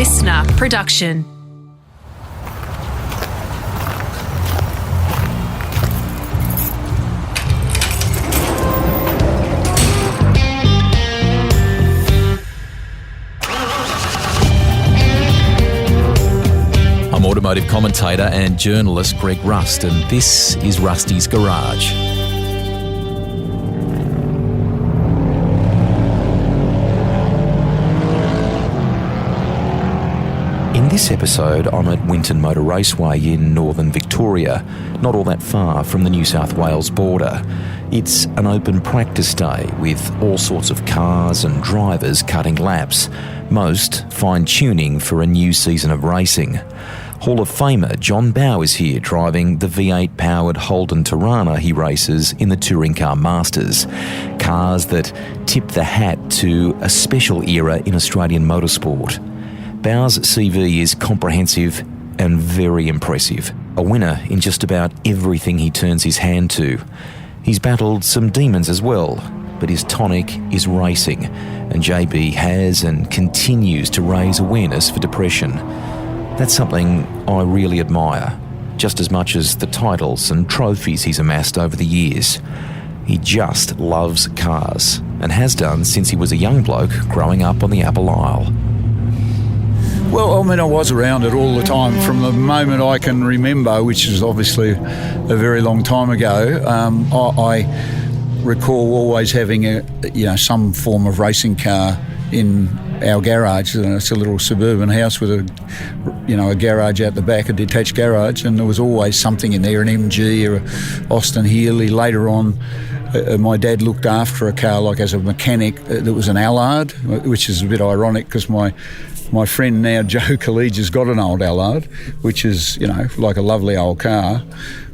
listener production. I'm automotive commentator and journalist Greg Rust, and this is Rusty's Garage. In this episode, I'm at Winton Motor Raceway in northern Victoria, not all that far from the New South Wales border. It's an open practice day with all sorts of cars and drivers cutting laps, most fine-tuning for a new season of racing. Hall of Famer John Bowe is here driving the V8-powered Holden Tirana he races in the Touring Car Masters. Cars that tip the hat to a special era in Australian motorsport. Bowe's CV is comprehensive and very impressive. A winner in just about everything he turns his hand to. He's battled some demons as well, but his tonic is racing, and JB has and continues to raise awareness for depression. That's something I really admire, just as much as the titles and trophies he's amassed over the years. He just loves cars, and has done since he was a young bloke growing up on the Apple Isle. Well, I mean, I was around it all the time from the moment I can remember, which is obviously a very long time ago. I recall always having some form of racing car in our garage. It's a little suburban house with a garage out the back, a detached garage, and there was always something in there, an MG or a Austin Healey. Later on, my dad looked after a car, like as a mechanic, that was an Allard, which is a bit ironic because my friend now, Joe Collegia's, has got an old Allard, which is, like a lovely old car,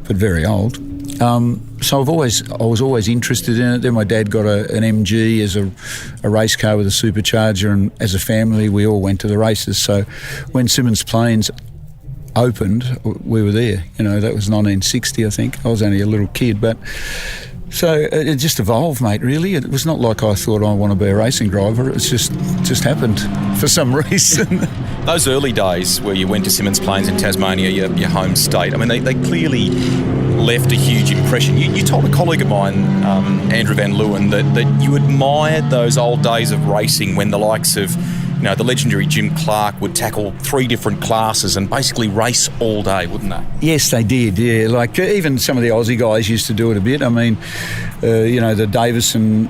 but very old. So I was always interested in it. Then my dad got an MG as a race car with a supercharger, and as a family we all went to the races. So when Simmons Plains opened, we were there. That was 1960, I think. I was only a little kid, but so it just evolved, mate, really. It was not like I thought I want to be a racing driver. It's just happened for some reason. Those early days where you went to Simmons Plains in Tasmania, your home state, I mean, they clearly left a huge impression. You told a colleague of mine, Andrew Van Leeuwen, that you admired those old days of racing when the likes of the legendary Jim Clark would tackle 3 different classes and basically race all day, wouldn't they? Yes, they did, yeah. Like even some of the Aussie guys used to do it a bit. I mean, the Davison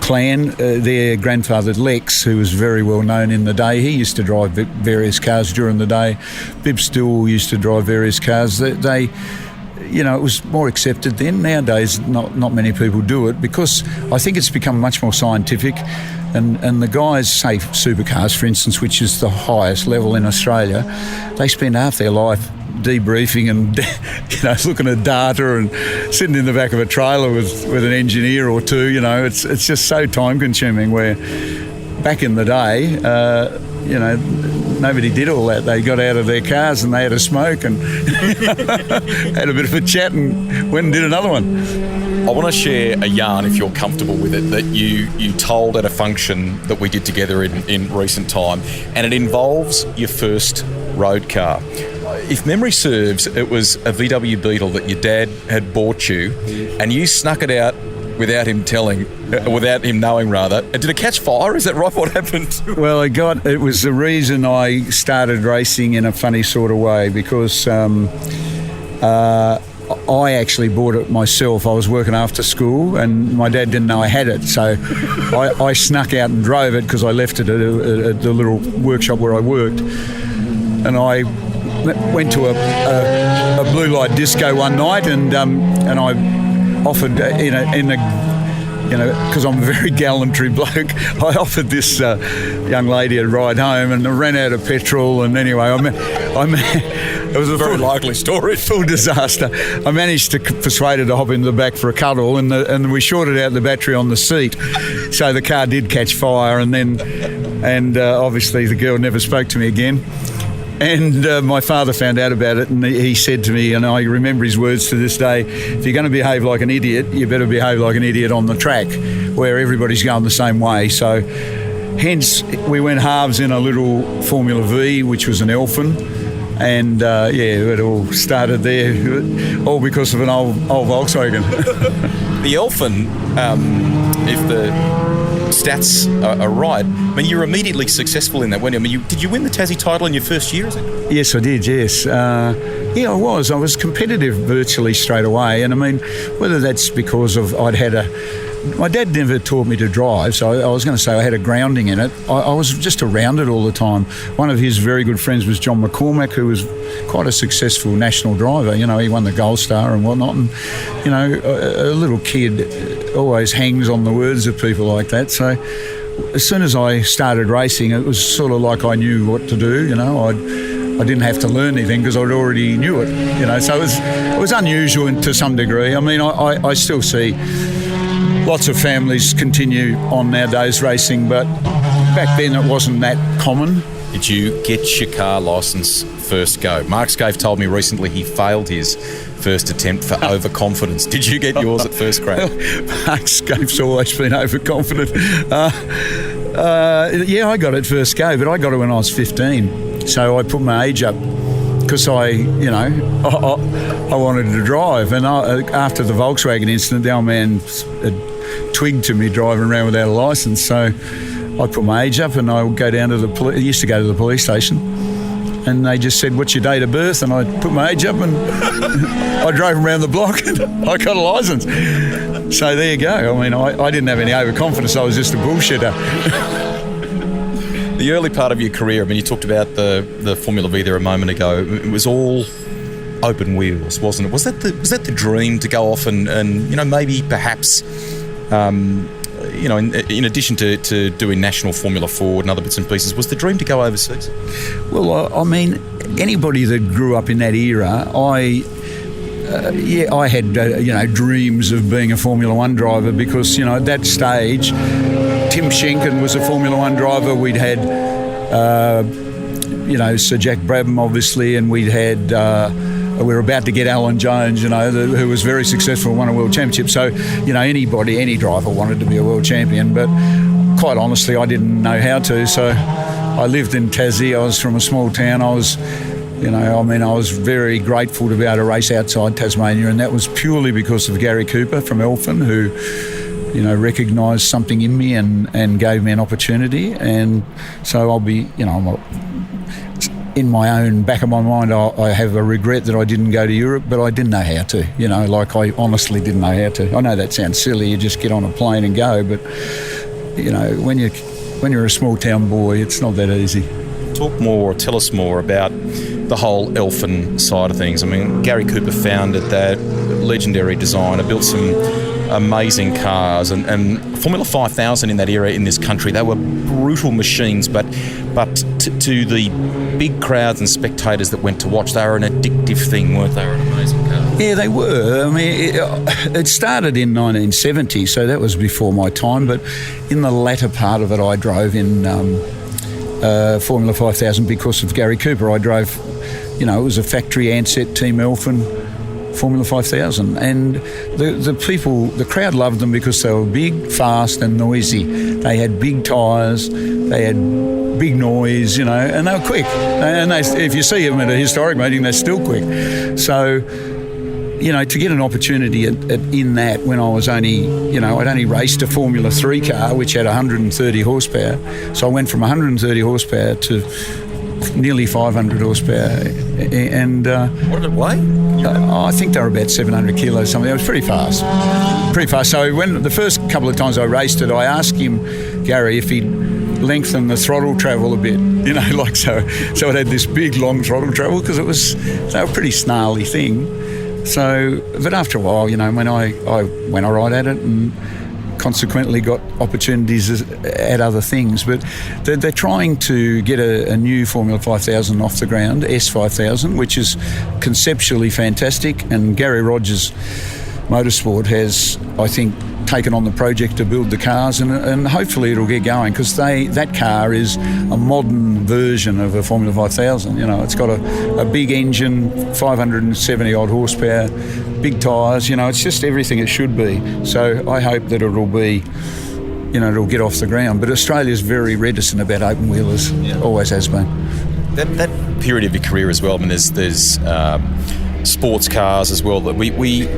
clan, their grandfather Lex, who was very well known in the day, he used to drive various cars during the day. Bib Still used to drive various cars. They it was more accepted then. Nowadays, not many people do it because I think it's become much more scientific. And the guys, say Supercars, for instance, which is the highest level in Australia, they spend half their life debriefing and looking at data and sitting in the back of a trailer with an engineer or two. It's just so time consuming. Where back in the day, nobody did all that. They got out of their cars and they had a smoke and had a bit of a chat and went and did another one. I want to share a yarn, if you're comfortable with it, that you told at a function that we did together in recent time, and it involves your first road car. If memory serves, it was a VW Beetle that your dad had bought you, and you snuck it out without him knowing. Did it catch fire? Is that right? What happened? Well, it was the reason I started racing in a funny sort of way, because I actually bought it myself. I was working after school and my dad didn't know I had it, so I snuck out and drove it because I left it at the little workshop where I worked. And I went to a blue light disco one night and I offered because I'm a very gallantry bloke, I offered this young lady a ride home and I ran out of petrol, and anyway, it was a very likely story. Full disaster. I managed to persuade her to hop in the back for a cuddle, and we shorted out the battery on the seat, so the car did catch fire, and obviously the girl never spoke to me again. And my father found out about it, and he said to me, and I remember his words to this day, if you're going to behave like an idiot, you better behave like an idiot on the track where everybody's going the same way. So hence we went halves in a little Formula V, which was an Elfin. And it all started there, all because of an old Volkswagen. The Elfin, if the stats are right, I mean, you were immediately successful in that, weren't you? I mean, did you win the Tassie title in your first year, is it? Yes, I did, yes. I was. I was competitive virtually straight away. And I mean, whether that's because of my dad never taught me to drive, so I was going to say I had a grounding in it. I was just around it all the time. One of his very good friends was John McCormack, who was quite a successful national driver. You know, he won the Gold Star and whatnot. And, you know, a little kid always hangs on the words of people like that. So as soon as I started racing, it was sort of like I knew what to do, you know. I didn't have to learn anything because I'd already knew it, you know. So it was unusual to some degree. I mean, I still see lots of families continue on nowadays racing, but back then it wasn't that common. Did you get your car licence first go? Mark Scaife told me recently he failed his first attempt for overconfidence. Did you get yours at first crack? Mark Scaife's always been overconfident. I got it first go, but I got it when I was 15. So I put my age up because I wanted to drive. And after the Volkswagen incident, the old man had twigged to me driving around without a licence. So I put my age up and I would go down to I used to go to the police station, and they just said, "What's your date of birth?" And I put my age up and I drove around the block and I got a licence. So there you go. I mean, I didn't have any overconfidence. I was just a bullshitter. The early part of your career, I mean, you talked about the Formula V there a moment ago. It was all open wheels, wasn't it? Was that the dream to go off and you know, maybe perhaps you know, in addition to doing national Formula Ford and other bits and pieces, was the dream to go overseas? Well, I mean, anybody that grew up in that era, I had you know, dreams of being a Formula One driver because, you know, at that stage, Tim Schenken was a Formula One driver. We'd had, you know, Sir Jack Brabham, obviously, and we'd had. We were about to get Alan Jones, you know, who was very successful and won a world championship. So, you know, any driver wanted to be a world champion, but quite honestly, I didn't know how to. So I lived in Tassie. I was from a small town. I was very grateful to be able to race outside Tasmania, and that was purely because of Gary Cooper from Elfin, who, you know, recognised something in me and gave me an opportunity. And so I'll be, you know, in my own back of my mind, I have a regret that I didn't go to Europe, but I didn't know how to, you know, like I honestly didn't know how to. I know that sounds silly, you just get on a plane and go, but, you know, when you're a small town boy, it's not that easy. Tell us more about the whole Elfin side of things. I mean, Gary Cooper founded that, legendary designer, built some amazing cars, and Formula 5000 in that era in this country, they were brutal machines, but to the big crowds and spectators that went to watch, they were an addictive thing, weren't they? They were an amazing car. Yeah, they were. I mean, it started in 1970, so that was before my time, but in the latter part of it, I drove in Formula 5000 because of Gary Cooper. I drove, you know, it was a factory Ansett Team Elfin Formula 5000, and the crowd loved them because they were big, fast and noisy. They had big tyres, they had big noise, you know, and they were quick. And if you see them at a historic meeting, they're still quick. So, you know, to get an opportunity in that when I was only, you know, I'd only raced a Formula 3 car which had 130 horsepower. So I went from 130 horsepower to nearly 500 horsepower. And what did it weigh? I think they were about 700 kilos, something. It was pretty fast. So when the first couple of times I raced it, I asked him, Gary, if he'd lengthen the throttle travel a bit, you know, like so it had this big long throttle travel because they were a pretty snarly thing. So, but after a while, you know, when I went all right at it and consequently got opportunities at other things, but they're trying to get a new Formula 5000 off the ground, S5000, which is conceptually fantastic, and Gary Rogers Motorsport has, I think, taken on the project to build the cars, and hopefully it'll get going because that car is a modern version of a Formula 5000. You know, it's got a big engine, 570 odd horsepower, big tyres. You know, it's just everything it should be. So I hope that it'll be, it'll get off the ground. But Australia's very reticent about open wheelers, always has been. That period of your career as well, I mean, there's sports cars as well that we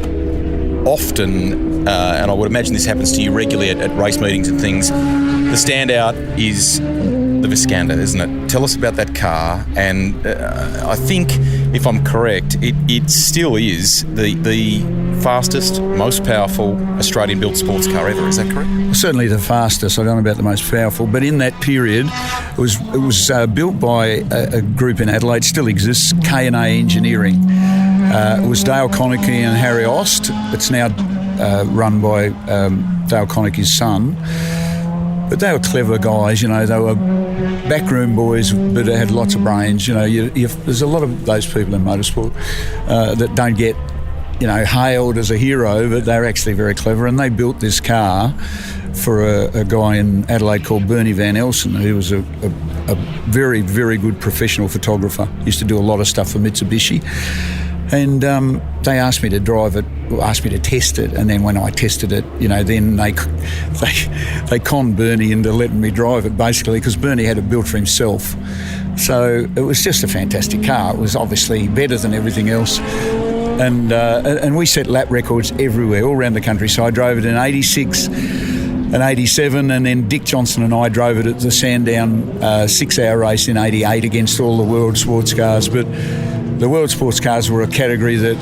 often, and I would imagine this happens to you regularly at race meetings and things, the standout is the Viscanda, isn't it? Tell us about that car, and I think, if I'm correct, it still is the fastest, most powerful Australian-built sports car ever. Is that correct? Well, certainly the fastest. I don't know about the most powerful, but in that period, it was built by a group in Adelaide, still exists, K&A Engineering. It was Dale Konecki and Harry Ost. It's now run by Dale Konecki's son. But they were clever guys, they were backroom boys, but they had lots of brains. There's a lot of those people in motorsport that don't get, hailed as a hero, but they're actually very clever. And they built this car for a guy in Adelaide called Bernie Van Elsen, who was a very, very good professional photographer. Used to do a lot of stuff for Mitsubishi. And they asked me to drive it, asked me to test it, and then when I tested it, then they conned Bernie into letting me drive it, basically, because Bernie had it built for himself. So it was just a fantastic car. It was obviously better than everything else. And we set lap records everywhere, all around the country. So I drove it in 86 and 87, and then Dick Johnson and I drove it at the Sandown 6-hour race in 88 against all the world sports cars. But the world sports cars were a category that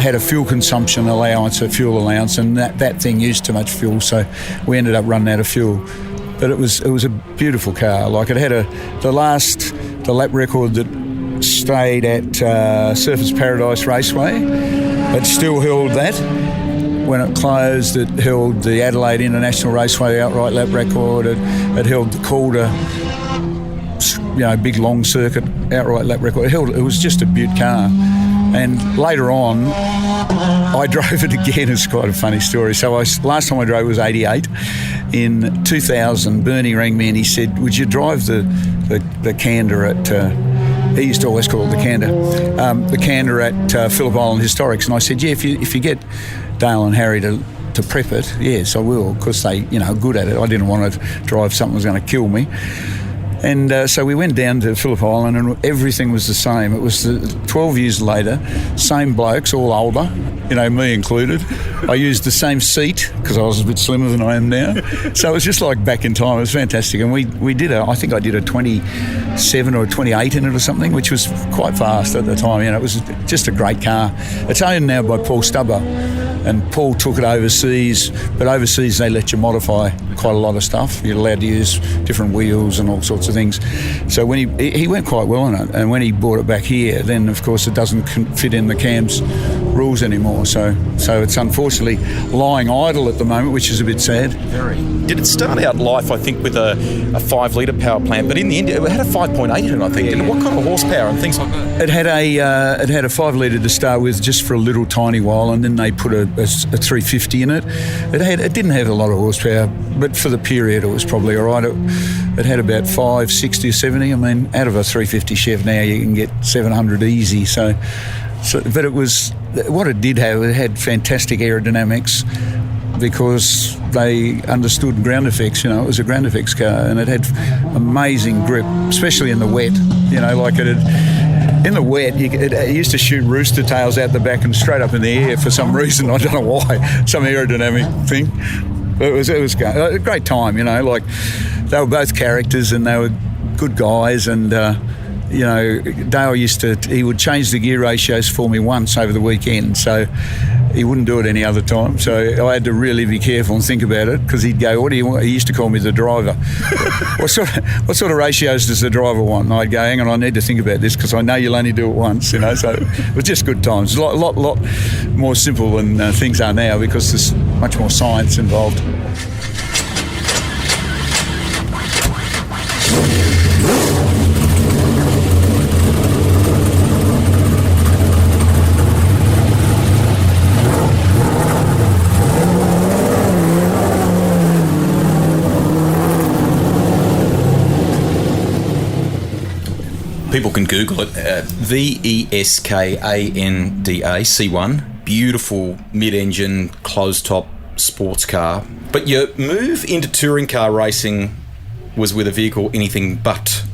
had a fuel consumption allowance, a fuel allowance, and that thing used too much fuel, so we ended up running out of fuel. But it was a beautiful car. Like, it had the lap record that stayed at Surfers Paradise Raceway. It still held that. When it closed, it held the Adelaide International Raceway outright lap record. It held the Calder, big long circuit outright lap record. It was just a beaut car. And later on, I drove it again. It's quite a funny story. So last time I drove it was 88. In 2000, Bernie rang me and he said, would you drive the Canter at, he used to always call it the Canter, the Canter at Phillip Island Historics. And I said, yeah, if you get Dale and Harry to prep it, yes, I will, because they, are good at it. I didn't want to drive something that was going to kill me. And so we went down to Phillip Island and everything was the same. It was 12 years later, same blokes, all older, me included. I used the same seat because I was a bit slimmer than I am now. So it was just like back in time. It was fantastic. And we did I think I did a 27 or 28 in it or something, which was quite fast at the time. It was just a great car. It's owned now by Paul Stubber. And Paul took it overseas, but overseas they let you modify quite a lot of stuff. You're allowed to use different wheels and all sorts of things. So when he went quite well in it, and when he brought it back here, then of course it doesn't fit in the CAM's rules anymore. So it's unfortunately lying idle at the moment, which is a bit sad. Very. Did it start out life, I think, with a 5-litre power plant, but in the end it had a 5.8 in it, I think. Yeah. What kind of horsepower and things like that? It had a 5-litre to start with, just for a little tiny while, and then they put a 350 in it. It didn't have a lot of horsepower, but for the period it was probably all right. It had about 60 or 70. I mean, out of a 350 Chev now you can get 700 easy. So but it was, what it did have, it had fantastic aerodynamics because they understood ground effects. It was a ground effects car, and it had amazing grip, especially in the wet. In the wet, it used to shoot rooster tails out the back and straight up in the air for some reason. I don't know why, some aerodynamic thing. But it was a great time, Like, they were both characters and they were good guys. And Dale he would change the gear ratios for me once over the weekend, so he wouldn't do it any other time. So I had to really be careful and think about it, because he'd go, "What do you want?" He used to call me the driver. What sort of ratios does the driver want? And I'd go, "Hang on, I need to think about this, because I know you'll only do it once." So it was just good times. A lot more simple than things are now, because there's much more science involved. People can Google it. Veskanda C1. Beautiful mid-engine, closed-top sports car, but your move into touring car racing was with a vehicle anything but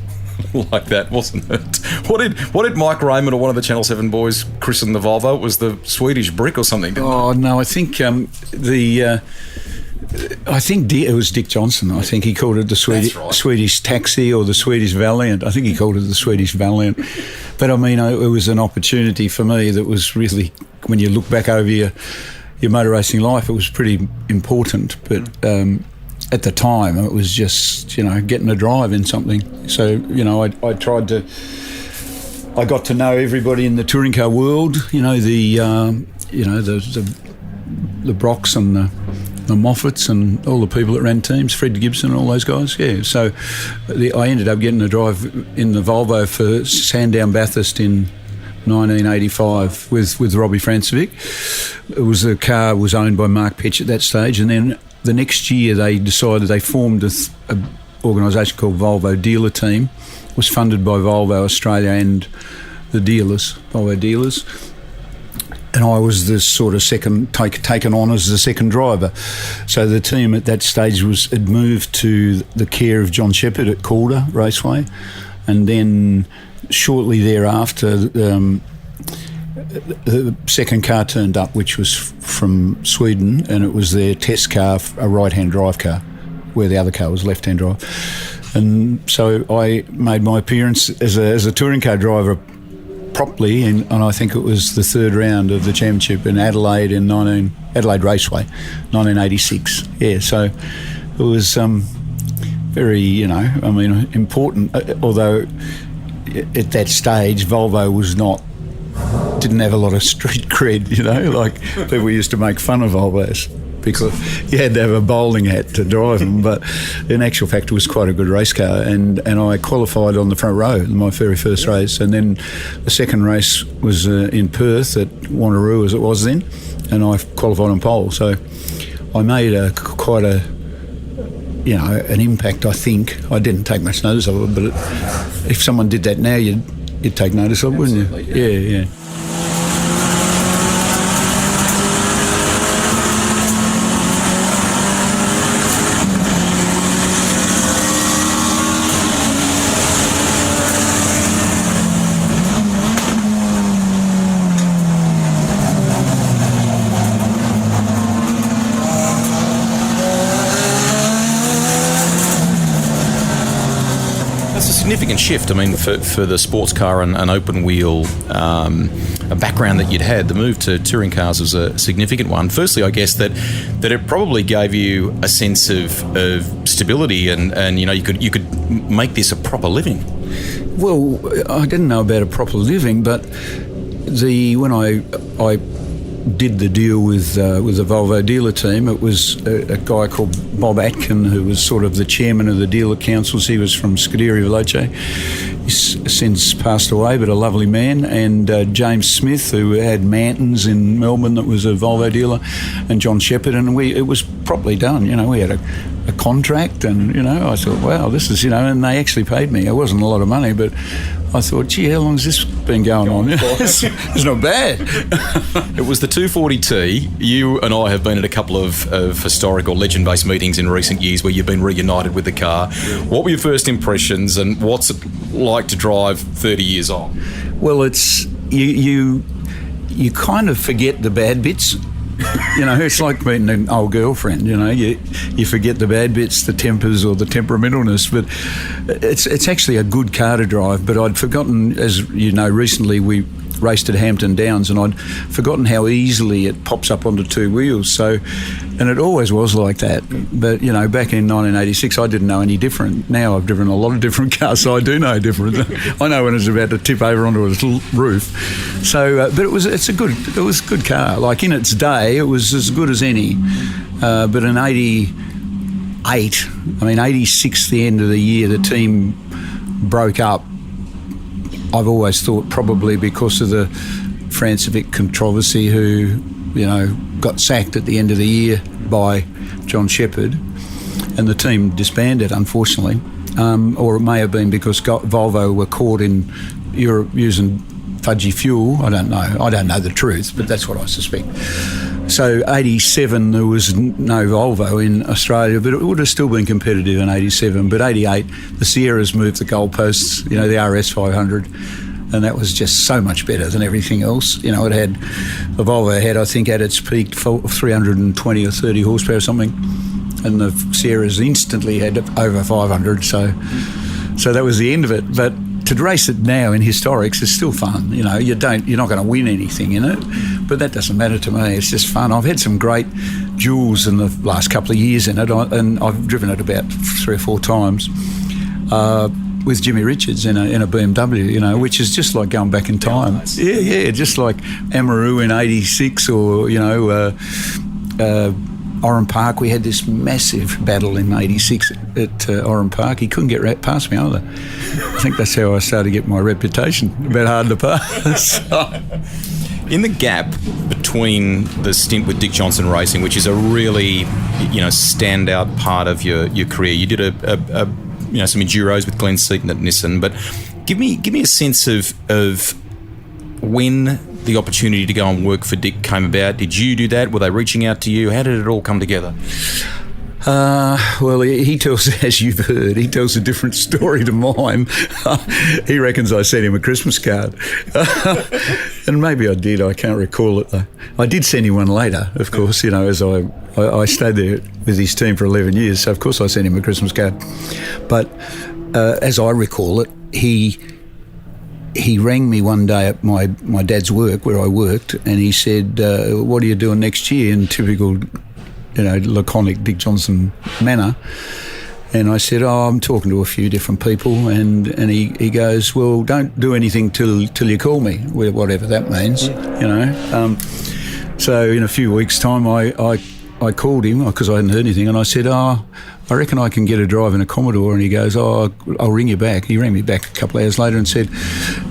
like that, wasn't it? What did Mike Raymond or one of the Channel 7 boys christen the Volvo? It was the Swedish Brick or something, didn't Oh, no, I think it was Dick Johnson. I think he called it the Swedish Taxi or the Swedish Valiant. I think he called it the Swedish Valiant. But I mean, it was an opportunity for me that was really, when you look back over your motor racing life, it was pretty important. But at the time, it was just, getting a drive in something. So, I tried to... I got to know everybody in the touring car world, the Brocks and the Moffats and all the people that ran teams, Fred Gibson and all those guys, yeah. So I ended up getting a drive in the Volvo for Sandown Bathurst in 1985 with Robbie Francevic. The car was owned by Mark Petch at that stage, and then the next year they decided they formed an organisation called Volvo Dealer Team. It was funded by Volvo Australia and the dealers, Volvo dealers. And I was the sort of taken on as the second driver. So the team at that stage had moved to the care of John Shepherd at Calder Raceway, and then shortly thereafter, the second car turned up, which was from Sweden, and it was their test car, a right-hand drive car, where the other car was left-hand drive. And so I made my appearance as a touring car driver properly, and I think it was the third round of the championship in Adelaide Adelaide Raceway, 1986. Yeah, so it was very, important. Although at that stage, Volvo didn't have a lot of street cred. Like people used to make fun of Volvos because you had to have a bowling hat to drive them, but in actual fact it was quite a good race car, and I qualified on the front row in my very first race, and then the second race was in Perth at Wanneroo as it was then, and I qualified on pole, so I made quite an impact. I think I didn't take much notice of it, but if someone did that now you'd take notice of it, wouldn't you? Yeah. Significant shift. I mean, for the sports car and an open wheel a background that you'd had, the move to touring cars was a significant one. Firstly, I guess that it probably gave you a sense of stability, and you could make this a proper living. Well, I didn't know about a proper living, but when I did the deal with the Volvo dealer team, it was a guy called Bob Atkin, who was sort of the chairman of the dealer councils. He was from Scuderia Veloce. He's since passed away, but a lovely man. And James Smith, who had Mantons in Melbourne, that was a Volvo dealer, and John Shepherd, and it was properly done. We had a contract, and I thought, wow, this is, and they actually paid me. It wasn't a lot of money, but I thought, gee, how long has this been going on? It's not bad. It was the 240T. You and I have been at a couple of historical legend-based meetings in recent years where you've been reunited with the car. What were your first impressions, and what's it like to drive 30 years on? Well, it's you kind of forget the bad bits. It's like meeting an old girlfriend. You forget the bad bits, the tempers or the temperamentalness, but it's actually a good car to drive. But I'd forgotten, as you know, recently we raced at Hampton Downs, and I'd forgotten how easily it pops up onto two wheels. So, and it always was like that. But back in 1986, I didn't know any different. Now I've driven a lot of different cars, so I do know different. I know when it's about to tip over onto a little roof. So, but it was a good car. Like in its day, it was as good as any. But in 86, the end of the year, the team broke up. I've always thought probably because of the Francevic controversy, who, got sacked at the end of the year by John Shepherd, and the team disbanded, unfortunately. Or it may have been because Volvo were caught in Europe using fudgy fuel. I don't know the truth, but that's what I suspect. So 87 there was no Volvo in Australia, but it would have still been competitive in 87. But 88, the Sierras moved the goalposts, you know, the RS 500, and that was just so much better than everything else. You know, the Volvo had, I think, at its peak 320 or 30 horsepower or something, and the Sierras instantly had over 500. So that was the end of it. But to race it now in historics is still fun. You know, you're not going to win anything in it, but that doesn't matter to me. It's just fun. I've had some great duels in the last couple of years in it, and I've driven it about 3 or 4 times with Jimmy Richards in a BMW. You know, which is just like going back in time. Nice. Yeah, just like Amaroo in '86, or you know. Oran Park, we had this massive battle in '86 at Oran Park. He couldn't get past me either. I think that's how I started to get my reputation, a bit hard to pass. In the gap between the stint with Dick Johnson Racing, which is a really, you know, standout part of your career, you did some enduros with Glenn Seaton at Nissan, but give me a sense of when the opportunity to go and work for Dick came about. Did you do that? Were they reaching out to you? How did it all come together? Well, he tells, as you've heard, he tells a different story to mine. He reckons I sent him a Christmas card. And maybe I did, I can't recall it though. I did send him one later, of course, you know, as I stayed there with his team for 11 years, so of course I sent him a Christmas card. But as I recall it, he rang me one day at my dad's work where I worked, and he said, what are you doing next year, in typical, you know, laconic Dick Johnson manner. And I said, I'm talking to a few different people, and he goes, well, don't do anything till you call me, whatever that means, you know. So in a few weeks' time I called him because I hadn't heard anything, and I said, I reckon I can get a drive in a Commodore. And he goes, I'll ring you back. He rang me back a couple of hours later and said,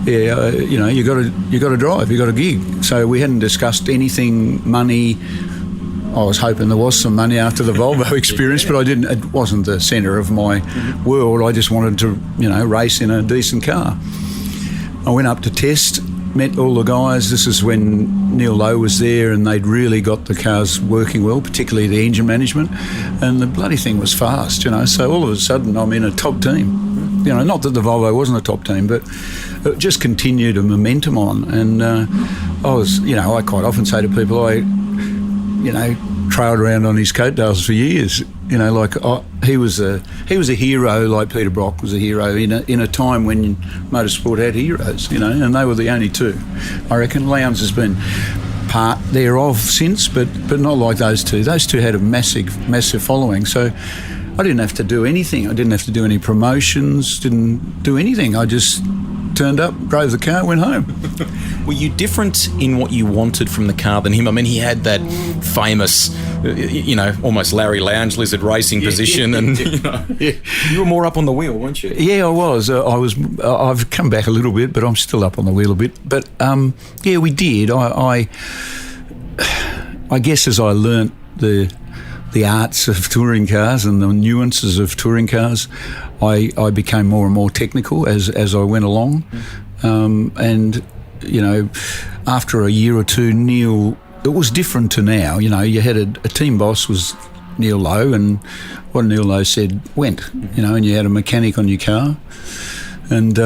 yeah, you know, you got to drive, you got a gig. So we hadn't discussed anything, money. I was hoping there was some money after the Volvo experience, but I didn't. It wasn't the centre of my world. I just wanted to, you know, race in a decent car. I went up to test, met all the guys. This is when Neil Lowe was there, and they'd really got the cars working well, particularly the engine management, and the bloody thing was fast, you know. So all of a sudden I'm in a top team. You know, not that the Volvo wasn't a top team, but it just continued a momentum on. And I was, you know, I quite often say to people, you know, trailed around on his coattails for years. You know, like he was a hero, like Peter Brock was a hero in a time when motorsport had heroes. You know, and they were the only two. I reckon Lowndes has been part thereof since, but not like those two. Those two had a massive following. So I didn't have to do anything. I didn't have to do any promotions. Didn't do anything. I just turned up, drove the car, went home. Were you different in what you wanted from the car than him? I mean, he had that famous, you know, almost Larry Lounge lizard racing position, and you know, you were more up on the wheel, weren't you? Yeah, I was. I've come back a little bit, but I'm still up on the wheel a bit. But yeah, we did. I guess as I learnt the arts of touring cars and the nuances of touring cars, I became more and more technical as I went along. And, you know, after a year or two, Neil, it was different to now. You know, you had a team boss was Neil Lowe, and what Neil Lowe said went, you know, and you had a mechanic on your car. And,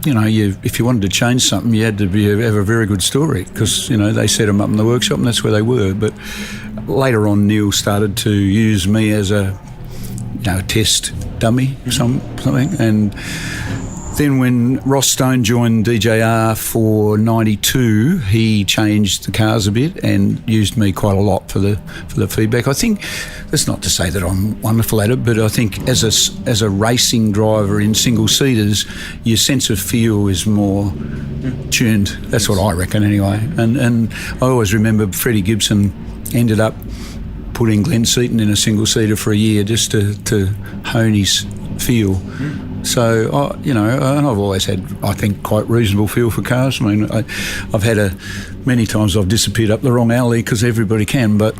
you know, if you wanted to change something, you had to have a very good story, because, you know, they set them up in the workshop and that's where they were. But later on, Neil started to use me as a, you know, test dummy, something. And then when Ross Stone joined DJR for 92, he changed the cars a bit and used me quite a lot for the feedback. I think that's not to say that I'm wonderful at it, but I think as a racing driver in single seaters, your sense of feel is more tuned. That's what I reckon anyway. And I always remember Freddie Gibson ended up putting Glenn Seaton in a single seater for a year just to hone his feel. So, you know, and I've always had, I think, quite reasonable feel for cars. I mean, I've had many times I've disappeared up the wrong alley, because everybody can, but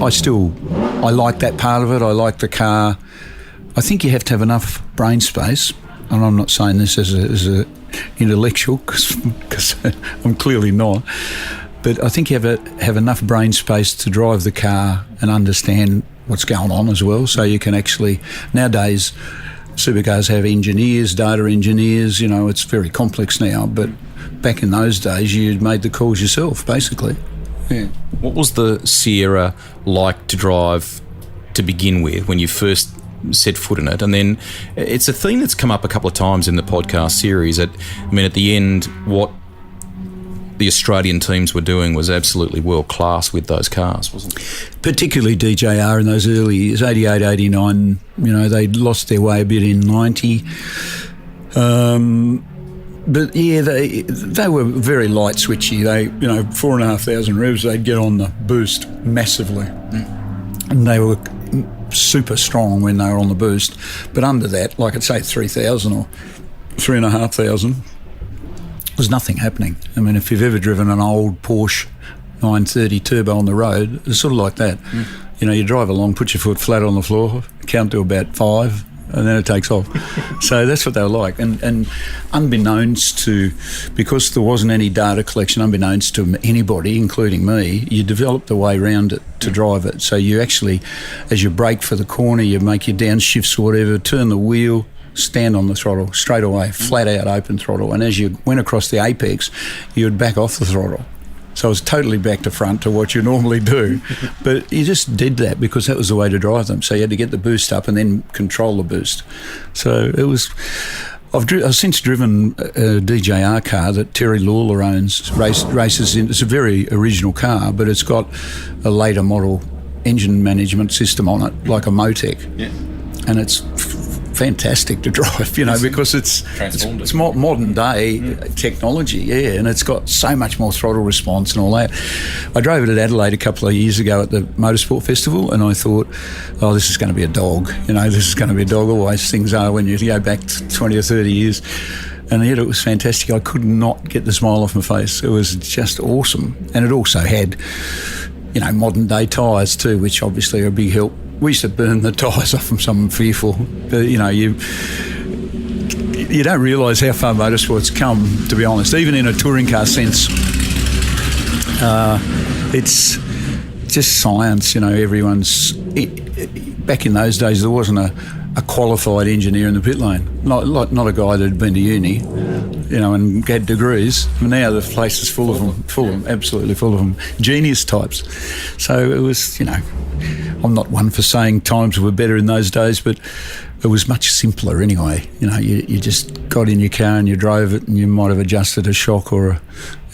I like that part of it. I like the car. I think you have to have enough brain space, and I'm not saying this as a intellectual, because I'm clearly not, But I think you have enough brain space to drive the car and understand what's going on as well. So you can actually, nowadays, supercars have engineers, data engineers, it's very complex now. But back in those days, you made the calls yourself, basically. Yeah. What was the Sierra like to drive to begin with when you first set foot in it? And then it's a theme that's come up a couple of times in the podcast series. At the end, what the Australian teams were doing was absolutely world class with those cars, wasn't it? Particularly DJR in those early years, 88, 89, they'd lost their way a bit in 90. But yeah, they were very light switchy. They, 4,500 revs, they'd get on the boost massively. And they were super strong when they were on the boost. But under that, like I'd say 3,000 or 3,500, there's nothing happening. If you've ever driven an old Porsche 930 turbo on the road, it's sort of like that. You drive along, put your foot flat on the floor, count to about 5, and then it takes off. So that's what they were like. And unbeknownst to, because there wasn't any data collection, unbeknownst to anybody, including me, you develop the way around it to drive it. So you actually, as you brake for the corner, you make your downshifts or whatever, turn the wheel, stand on the throttle straight away, flat out open throttle. And as you went across the apex, you would back off the throttle. So it was totally back to front to what you normally do. But you just did that because that was the way to drive them. So you had to get the boost up and then control the boost. So it was... I've since driven a DJR car that Terry Lawler owns, races in. It's a very original car, but it's got a later model engine management system on it, like a Motec. Yeah. And it's fantastic to drive, because it's modern day technology, and it's got so much more throttle response and all that. I drove it at Adelaide a couple of years ago at the Motorsport Festival, and I thought, this is going to be a dog. This is going to be a dog. Always things are when you go back 20 or 30 years. And yet it was fantastic. I could not get the smile off my face. It was just awesome. And it also had, modern day tyres too, which obviously are a big help. We used to burn the tyres off from something fearful. But, you don't realise how far motorsport's come, to be honest. Even in a touring car sense, it's just science, everyone's... Back in those days, there wasn't a qualified engineer in the pit lane. Not a guy that had been to uni, and had degrees. Now the place is full of them, absolutely full of them. Genius types. So it was, I'm not one for saying times were better in those days, but it was much simpler anyway. You just got in your car and you drove it, and you might have adjusted a shock or a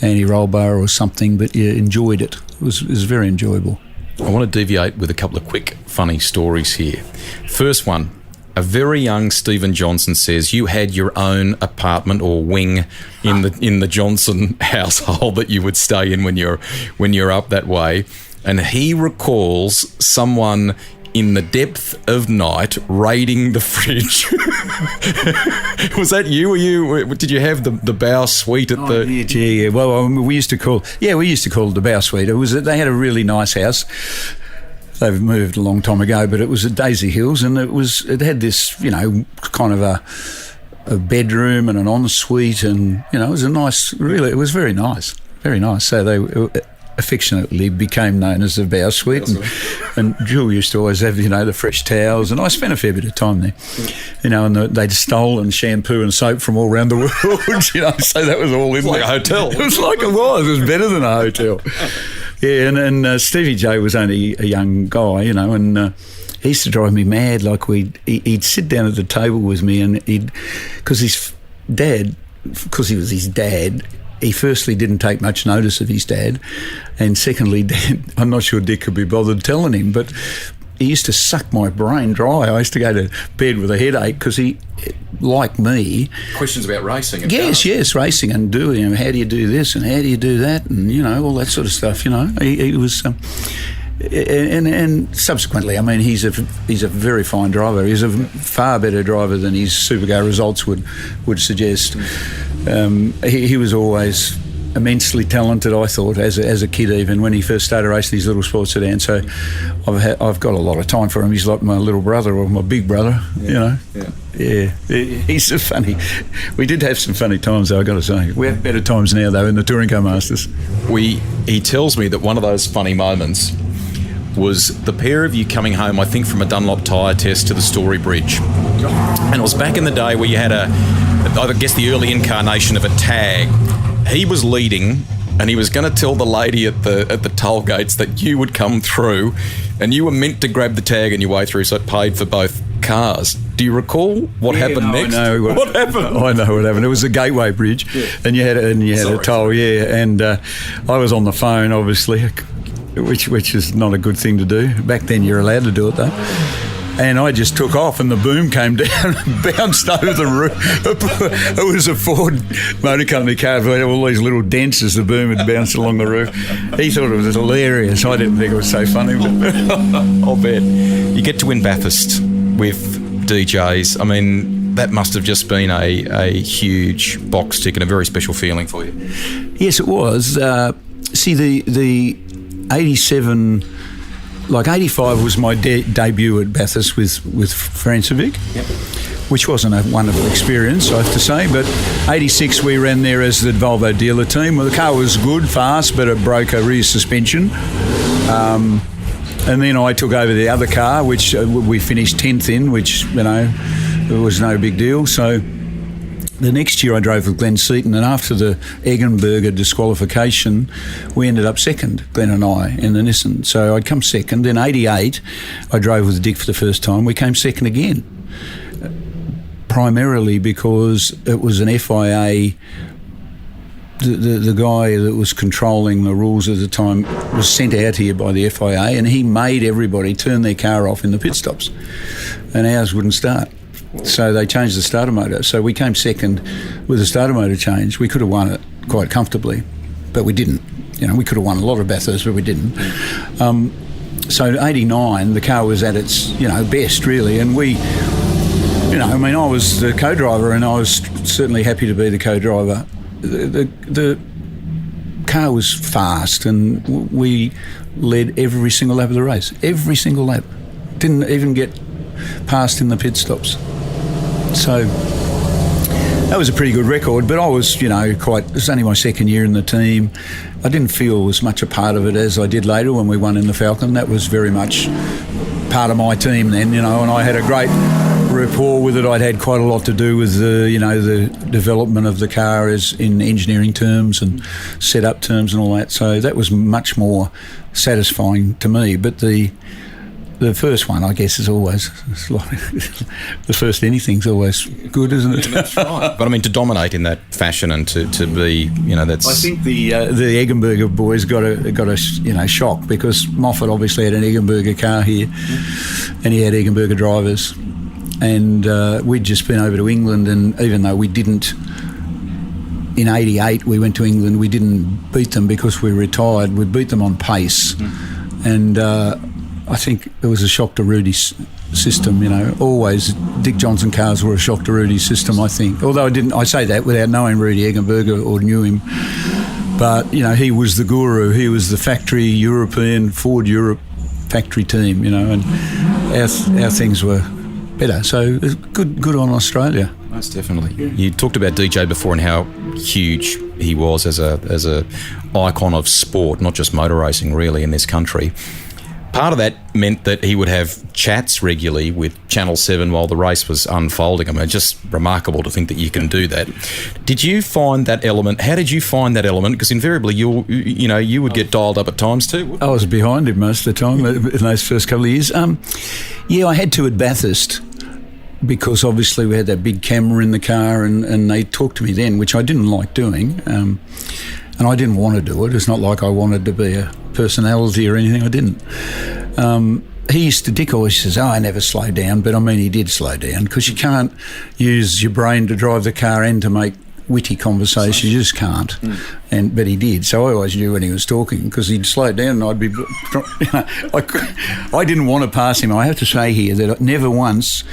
anti-roll bar or something, but you enjoyed it. It was very enjoyable. I want to deviate with a couple of quick, funny stories here. First one, a very young Stephen Johnson says you had your own apartment or wing in the Johnson household that you would stay in when you're up that way, and he recalls someone in the depth of night raiding the fridge. Was that you? Did you have the Bowe suite at the... Yeah. Well, we used to call it the Bowe suite. They had a really nice house. They've moved a long time ago, but it was at Daisy Hills, and it had this, kind of a bedroom and an ensuite, and, it was it was very nice. Very nice. So they affectionately became known as the Bowe Suite, and Jill used to always have, the fresh towels, and I spent a fair bit of time there, and they'd stolen shampoo and soap from all around the world, so that was all in like a hotel. It was like it was better than a hotel. Yeah, and Stevie J was only a young guy, and he used to drive me mad. Like he'd sit down at the table with me, and because he was his dad, he firstly didn't take much notice of his dad, and secondly, I'm not sure Dick could be bothered telling him, but he used to suck my brain dry. I used to go to bed with a headache because he, like me... Questions about racing. Yes, racing and doing, how do you do this and how do you do that, and, all that sort of stuff, He was... And subsequently, he's a very fine driver. He's a far better driver than his Supercar results would suggest. He was always immensely talented, I thought, as a kid, even when he first started racing these little sports sedans. So I've got a lot of time for him. He's like my little brother or my big brother, Yeah. He's a funny. We did have some funny times, though, I've got to say. We have better times now, though, in the Touring Car Masters. He tells me that one of those funny moments was the pair of you coming home, I think, from a Dunlop tyre test to the Story Bridge. And it was back in the day where you had I guess the early incarnation of a tag. He was leading, and he was going to tell the lady at the toll gates that you would come through, and you were meant to grab the tag on your way through, so it paid for both cars. Do you recall what happened next? I know what happened. I know what happened. It was the Gateway Bridge, and you had a toll, and I was on the phone, obviously, which is not a good thing to do. Back then, you're allowed to do it though. And I just took off, and the boom came down and bounced over the roof. It was a Ford Motor Company car. It had all these little dents as the boom had bounced along the roof. He thought it was hilarious. I didn't think it was so funny. But I'll bet. You get to win Bathurst with DJs. I mean, that must have just been a huge box tick and a very special feeling for you. Yes, it was. See, the 87... Like 85 was my debut at Bathurst with Francevic, which wasn't a wonderful experience, I have to say. But 86 we ran there as the Volvo dealer team. Well, the car was good, fast, but it broke a rear suspension. And then I took over the other car, which we finished 10th in, which, it was no big deal. So the next year I drove with Glenn Seaton, and after the Eggenberger disqualification, we ended up second, Glenn and I, in the Nissan. So I'd come second. In 88, I drove with Dick for the first time. We came second again, primarily because it was an FIA. The guy that was controlling the rules at the time was sent out here by the FIA, and he made everybody turn their car off in the pit stops, and ours wouldn't start. So they changed the starter motor. So we came second with the starter motor change. We could have won it quite comfortably, but we didn't. We could have won a lot of Bathurst, but we didn't. So 89, the car was at its, best, really. And we, I was the co-driver, and I was certainly happy to be the co-driver. The car was fast, and we led every single lap of the race. Every single lap. Didn't even get past in the pit stops. So that was a pretty good record, but I was, it was only my second year in the team. I didn't feel as much a part of it as I did later when we won in the Falcon. That was very much part of my team then, and I had a great rapport with it. I'd had quite a lot to do with the development of the car as in engineering terms and setup terms and all that. So that was much more satisfying to me. But the first one, I guess, is always the first anything's always good, isn't it? Yeah, that's right. But I mean, to dominate in that fashion and to be, that's. I think the Eggenberger boys got a shock, because Moffat obviously had an Eggenberger car here, and he had Eggenberger drivers, and we'd just been over to England, and even though we didn't. In 88, we went to England. We didn't beat them because we retired. We beat them on pace, and. I think it was a shock to Rudy's system, Always Dick Johnson cars were a shock to Rudy's system, I think. Although I say that without knowing Rudy Eggenberger or knew him. But, he was the guru. He was the factory European, Ford Europe factory team, and our things were better. So it was good on Australia. Most definitely. Yeah. You talked about DJ before and how huge he was as a icon of sport, not just motor racing, really, in this country. Part of that meant that he would have chats regularly with Channel 7 while the race was unfolding. I mean, it's just remarkable to think that you can do that. Did you find that element? How did you find that element? Because invariably you would get dialed up at times too. I was behind him most of the time in those first couple of years. I had to at Bathurst, because obviously we had that big camera in the car, and they talked to me then, which I didn't like doing. And I didn't want to do it. It's not like I wanted to be a personality or anything. I didn't. Dick always says, I never slow down, but I mean, he did slow down, because you can't use your brain to drive the car and to make witty conversation. You just can't. But he did. So I always knew when he was talking, because he'd slow down and I'd be... I didn't want to pass him. I have to say here that never once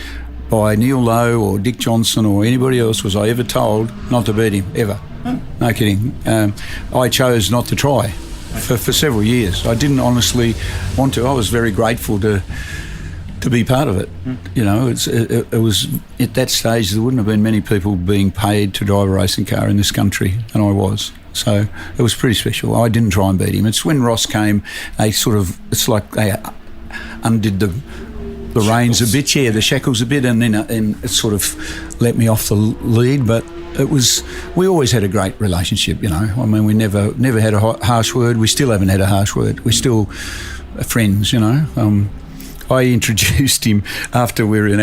by Neil Lowe or Dick Johnson or anybody else was I ever told not to beat him, ever. No kidding. I chose not to try for several years. I didn't honestly want to. I was very grateful to to be part of it. You know, it was at that stage there wouldn't have been many people being paid to drive a racing car in this country, and I was. So it was pretty special. I didn't try and beat him. It's when Ross came, it's like they undid the reins a bit, the shackles a bit, and then it sort of let me off the lead. But we always had a great relationship, you know. I mean, we never had a harsh word. We still haven't had a harsh word. We're still friends, you know. I introduced him after we were in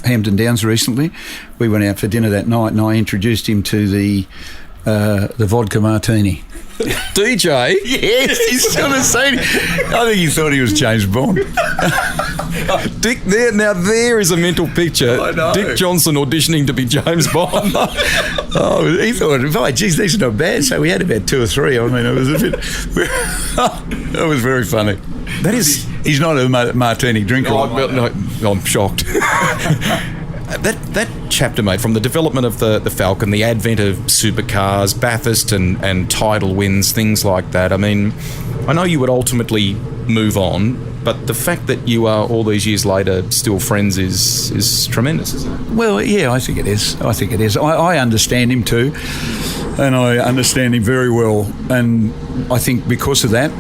Hampton Downs recently. We went out for dinner that night, and I introduced him to the vodka martini. DJ? Yes, he's still the same. I think he thought he was James Bond. Dick, there is a mental picture. I know. Dick Johnson auditioning to be James Bond. He thought, geez, these are not bad. So we had about 2 or 3. I mean, it was a bit... That was very funny. That is... He's not a martini drinker. No, I'm shocked. That chapter, mate, from the development of the Falcon, the advent of supercars, Bathurst and title wins, things like that. I mean, I know you would ultimately move on, but the fact that you are all these years later still friends is tremendous, isn't it? Well, yeah, I think it is. I understand him too, and I understand him very well, and I think because of that,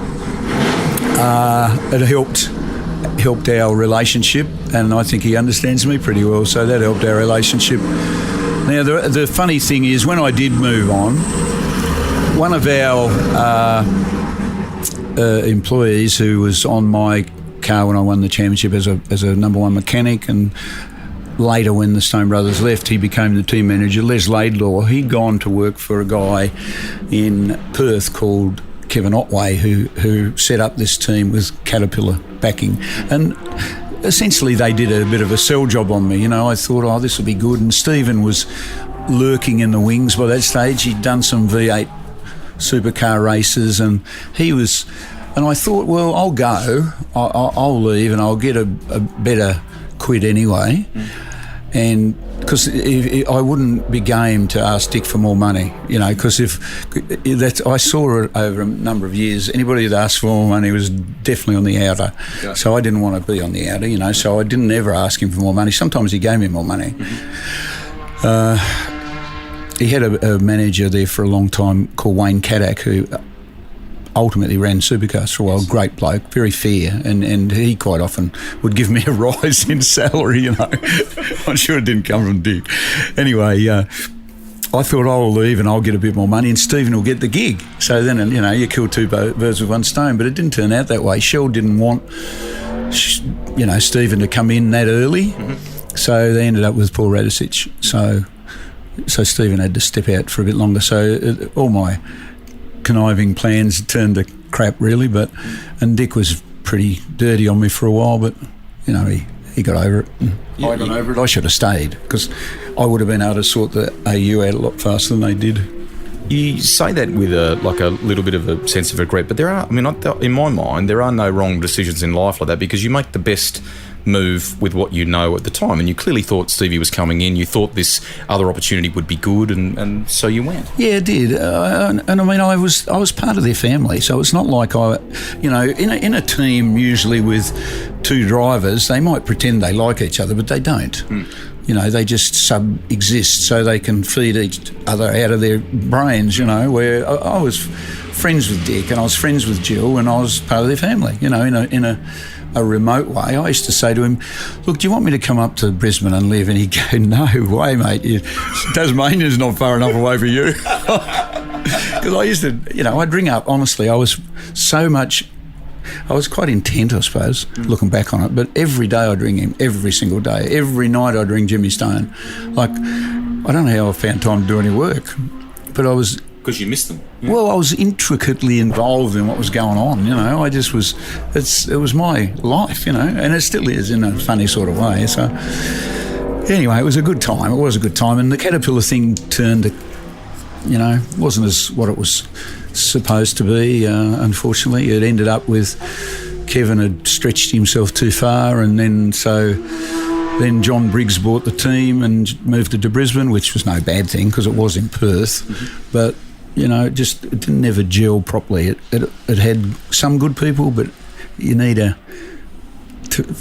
it helped our relationship, and I think he understands me pretty well, so that helped our relationship. Now, the funny thing is, when I did move on, one of our employees who was on my car when I won the championship as a number one mechanic, and later when the Stone Brothers left, he became the team manager, Les Laidlaw. He'd gone to work for a guy in Perth called Kevin Otway, who set up this team with Caterpillar backing, and essentially they did a bit of a sell job on me. You know, I thought, this will be good, and Stephen was lurking in the wings by that stage. He'd done some V8 supercar races, and I thought, well, I'll go, I'll leave, and I'll get a better quid anyway. And because I wouldn't be game to ask Dick for more money, you know, because I saw it over a number of years. Anybody that asked for more money was definitely on the outer. Okay. So I didn't want to be on the outer, you know, so I didn't ever ask him for more money. Sometimes he gave me more money. He had a manager there for a long time called Wayne Caddock, who ultimately ran Supercars for a while. Great bloke, very fair, and he quite often would give me a rise in salary, you know. I'm sure it didn't come from Dick. Anyway, I thought I'll leave and I'll get a bit more money and Stephen will get the gig. So then, you know, you kill 2 birds with one stone, but it didn't turn out that way. Shell didn't want, you know, Stephen to come in that early, so they ended up with Paul Radisich. So Stephen had to step out for a bit longer. So all my conniving plans turned to crap, really. And Dick was pretty dirty on me for a while, but you know, he got over it. I got over it. I should have stayed, because I would have been able to sort the AU out a lot faster than they did. You say that with a little bit of a sense of regret, but there are, I mean, in my mind, there are no wrong decisions in life like that, because you make the best move with what you know at the time, and you clearly thought Stevie was coming in, you thought this other opportunity would be good, and so you went. Yeah, it did, and I mean, I was part of their family, so it's not like you know, in a team usually with 2 drivers, they might pretend they like each other, but they don't. You know, they just sub-exist so they can feed each other out of their brains, you know, where I was friends with Dick and I was friends with Jill and I was part of their family, you know, in a remote way. I used to say to him, look, do you want me to come up to Brisbane and live? And he'd go, no way, mate. Tasmania's not far enough away for you. Because I used to, you know, I'd ring up, honestly, I was quite intent, I suppose, looking back on it. But every day I'd ring him, every single day. Every night I'd ring Jimmy Stone. Like, I don't know how I found time to do any work, but I was... Because you missed them. Yeah. Well, I was intricately involved in what was going on, you know. I just was... It was my life, you know, and it still is in a funny sort of way. So, anyway, it was a good time. It was a good time. And the Caterpillar thing turned to, you know, wasn't as what it was supposed to be, unfortunately. It ended up with Kevin had stretched himself too far, and then John Briggs bought the team and moved it to Brisbane, which was no bad thing because it was in Perth. But, you know, it didn't never gel properly. It had some good people, but you need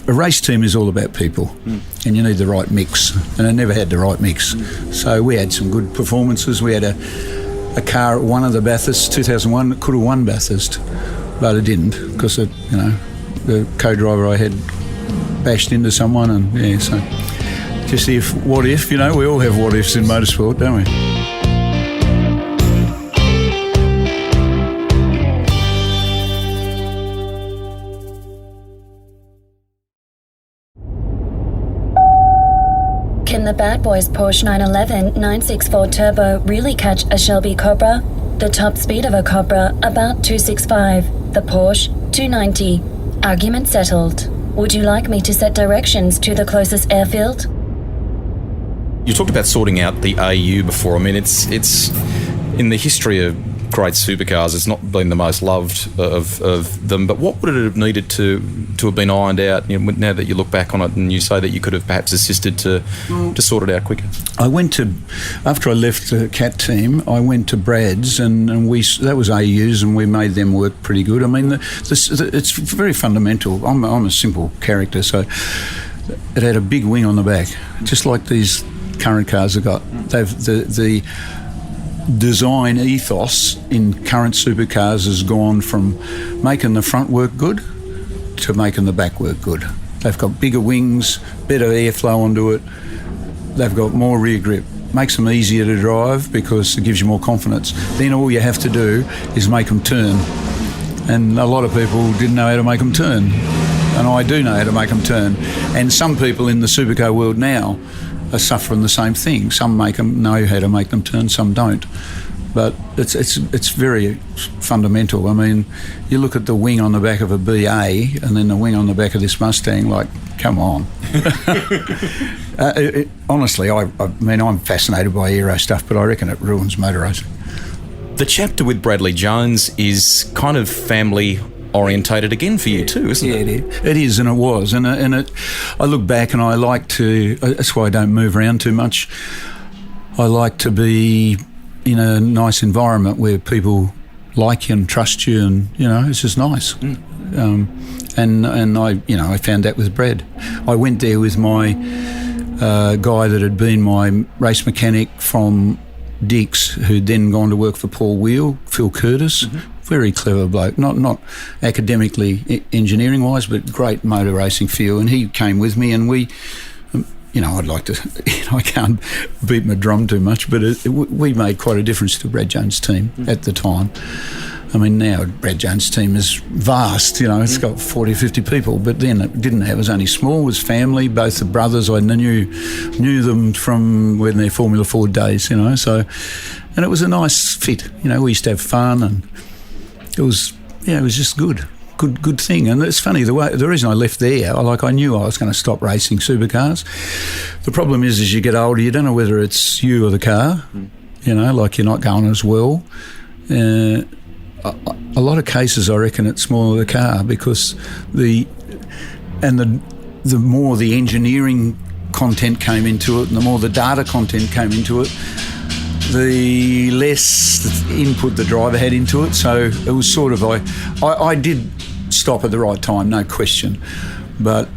a race team is all about people, and you need the right mix, and I never had the right mix. So we had some good performances. We had a car at one of the Bathurst, 2001, that could have won Bathurst, but it didn't because the co-driver I had bashed into someone, and so just what if, we all have what ifs in motorsport, don't we? Can the Bad Boys Porsche 911 964 Turbo really catch a Shelby Cobra? The top speed of a Cobra, about 265. The Porsche, 290. Argument settled. Would you like me to set directions to the closest airfield? You talked about sorting out the AU before. I mean, it's in the history of great supercars, it's not been the most loved of them, but what would it have needed to have been ironed out, now that you look back on it and you say that you could have perhaps assisted to sort it out quicker? After I left the CAT team, I went to Brad's and that was AUs, and we made them work pretty good. I mean, it's very fundamental. I'm a simple character, so it had a big wing on the back, just like these current cars have got. The design ethos in current supercars has gone from making the front work good to making the back work good. They've got bigger wings, better airflow onto it, they've got more rear grip. Makes them easier to drive because it gives you more confidence. Then all you have to do is make them turn. And a lot of people didn't know how to make them turn. And I do know how to make them turn. And some people in the supercar world now are suffering the same thing. Some know how to make them turn, some don't. But it's very fundamental. I mean, you look at the wing on the back of a BA and then the wing on the back of this Mustang, like, come on. Honestly, I mean, I'm fascinated by aero stuff, but I reckon it ruins motor racing. The chapter with Bradley Jones is kind of family orientated again for you too, isn't it? Yeah, it is, and it was, and I look back and I like to. That's why I don't move around too much. I like to be in a nice environment where people like you and trust you, and it's just nice. And I found that with Brad. I went there with my guy that had been my race mechanic from Dix, who'd then gone to work for Paul Wheel, Phil Curtis. Very clever bloke, not academically engineering wise, but great motor racing feel. And he came with me, and we, I'd like to, I can't beat my drum too much, but we made quite a difference to Brad Jones' team at the time. I mean, now Brad Jones' team is vast, it's got 40, 50 people, but then it didn't have, it was only small, it was family, both the brothers, I knew them from when their Formula Ford days, so, and it was a nice fit, we used to have fun, and it was just good thing. And it's funny, the reason I left there, I knew I was going to stop racing supercars. The problem is, as you get older, you don't know whether it's you or the car, you're not going as well. A lot of cases, I reckon it's more the car, because the more the engineering content came into it and the more the data content came into it, the less input the driver had into it. So it was sort of, I did stop at the right time, no question. But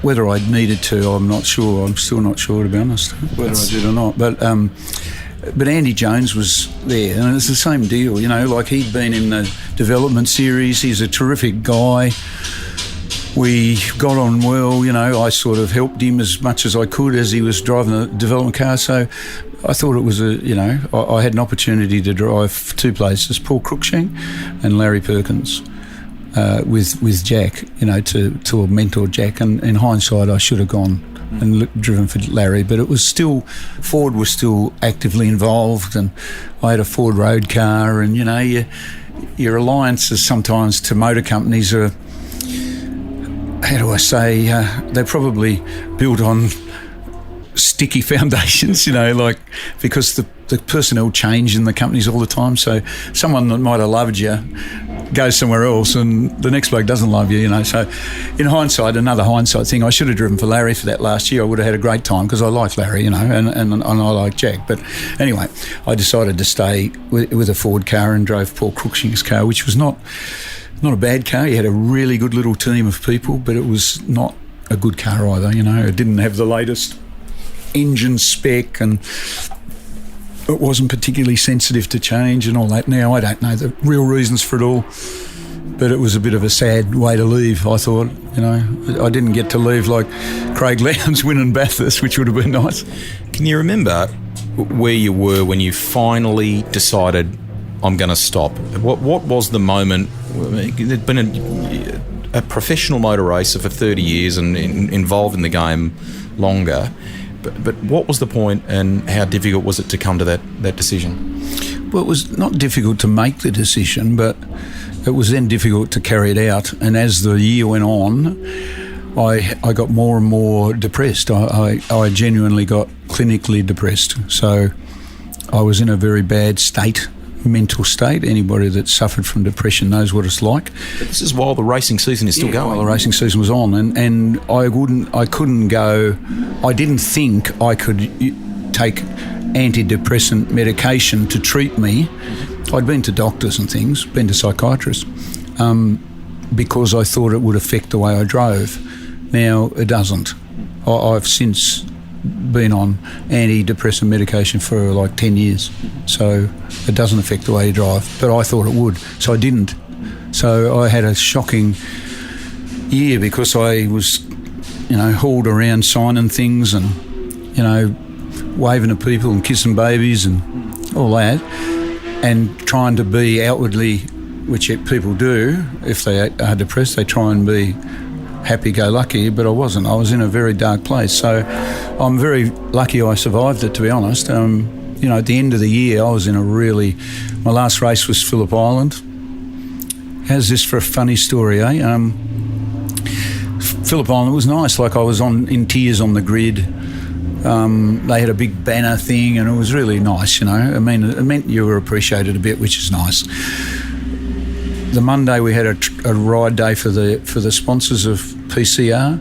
whether I needed to, I'm not sure. I'm still not sure, to be honest, whether I did or not. But Andy Jones was there, and it's the same deal, he'd been in the development series. He's a terrific guy. We got on well, I sort of helped him as much as I could as he was driving the development car. So I thought it was I had an opportunity to drive two places, Paul Cruikshank and Larry Perkins, with Jack, to mentor Jack. And in hindsight, I should have gone and driven for Larry, but it was still, Ford was still actively involved, and I had a Ford road car, and your alliances sometimes to motor companies are, how do I say, they're probably built on sticky foundations, because the personnel change in the companies all the time. So someone that might have loved you goes somewhere else, and the next bloke doesn't love you, So in hindsight, another hindsight thing, I should have driven for Larry for that last year. I would have had a great time because I like Larry, and I like Jack. But anyway, I decided to stay with a Ford car and drove Paul Cruikshank's car, which was not not a bad car. You had a really good little team of people, but it was not a good car either. It didn't have the latest engine spec, and it wasn't particularly sensitive to change and all that. Now I don't know the real reasons for it all, but it was a bit of a sad way to leave, I thought. I didn't get to leave like Craig Lowndes winning Bathurst, which would have been nice. Can you remember where you were when you finally decided, I'm going to stop? What was the moment? There'd been a professional motor racer for 30 years and involved in the game longer. But what was the point, and how difficult was it to come to that decision? Well, it was not difficult to make the decision, but it was then difficult to carry it out. And as the year went on, I got more and more depressed. I genuinely got clinically depressed. So I was in a very bad state, mental state. Anybody that suffered from depression knows what it's like. But this is while the racing season is still going. While the racing season was on, and I couldn't go. I didn't think I could take antidepressant medication to treat me. I'd been to doctors and things, been to psychiatrists, because I thought it would affect the way I drove. Now it doesn't. I've since been on antidepressant medication for like 10 years, so it doesn't affect the way you drive, but I thought it would, so I didn't. So I had a shocking year because I was, hauled around signing things and, waving at people and kissing babies and all that, and trying to be outwardly, which people do, if they are depressed, they try and be happy-go-lucky, but I wasn't. I was in a very dark place. So I'm very lucky I survived it, to be honest. At the end of the year, I was in my last race was Phillip Island. How's this for a funny story, eh? Phillip Island was nice. Like, I was in tears on the grid. They had a big banner thing, and it was really nice, it meant you were appreciated a bit, which is nice. The Monday we had a ride day for the sponsors of PCR,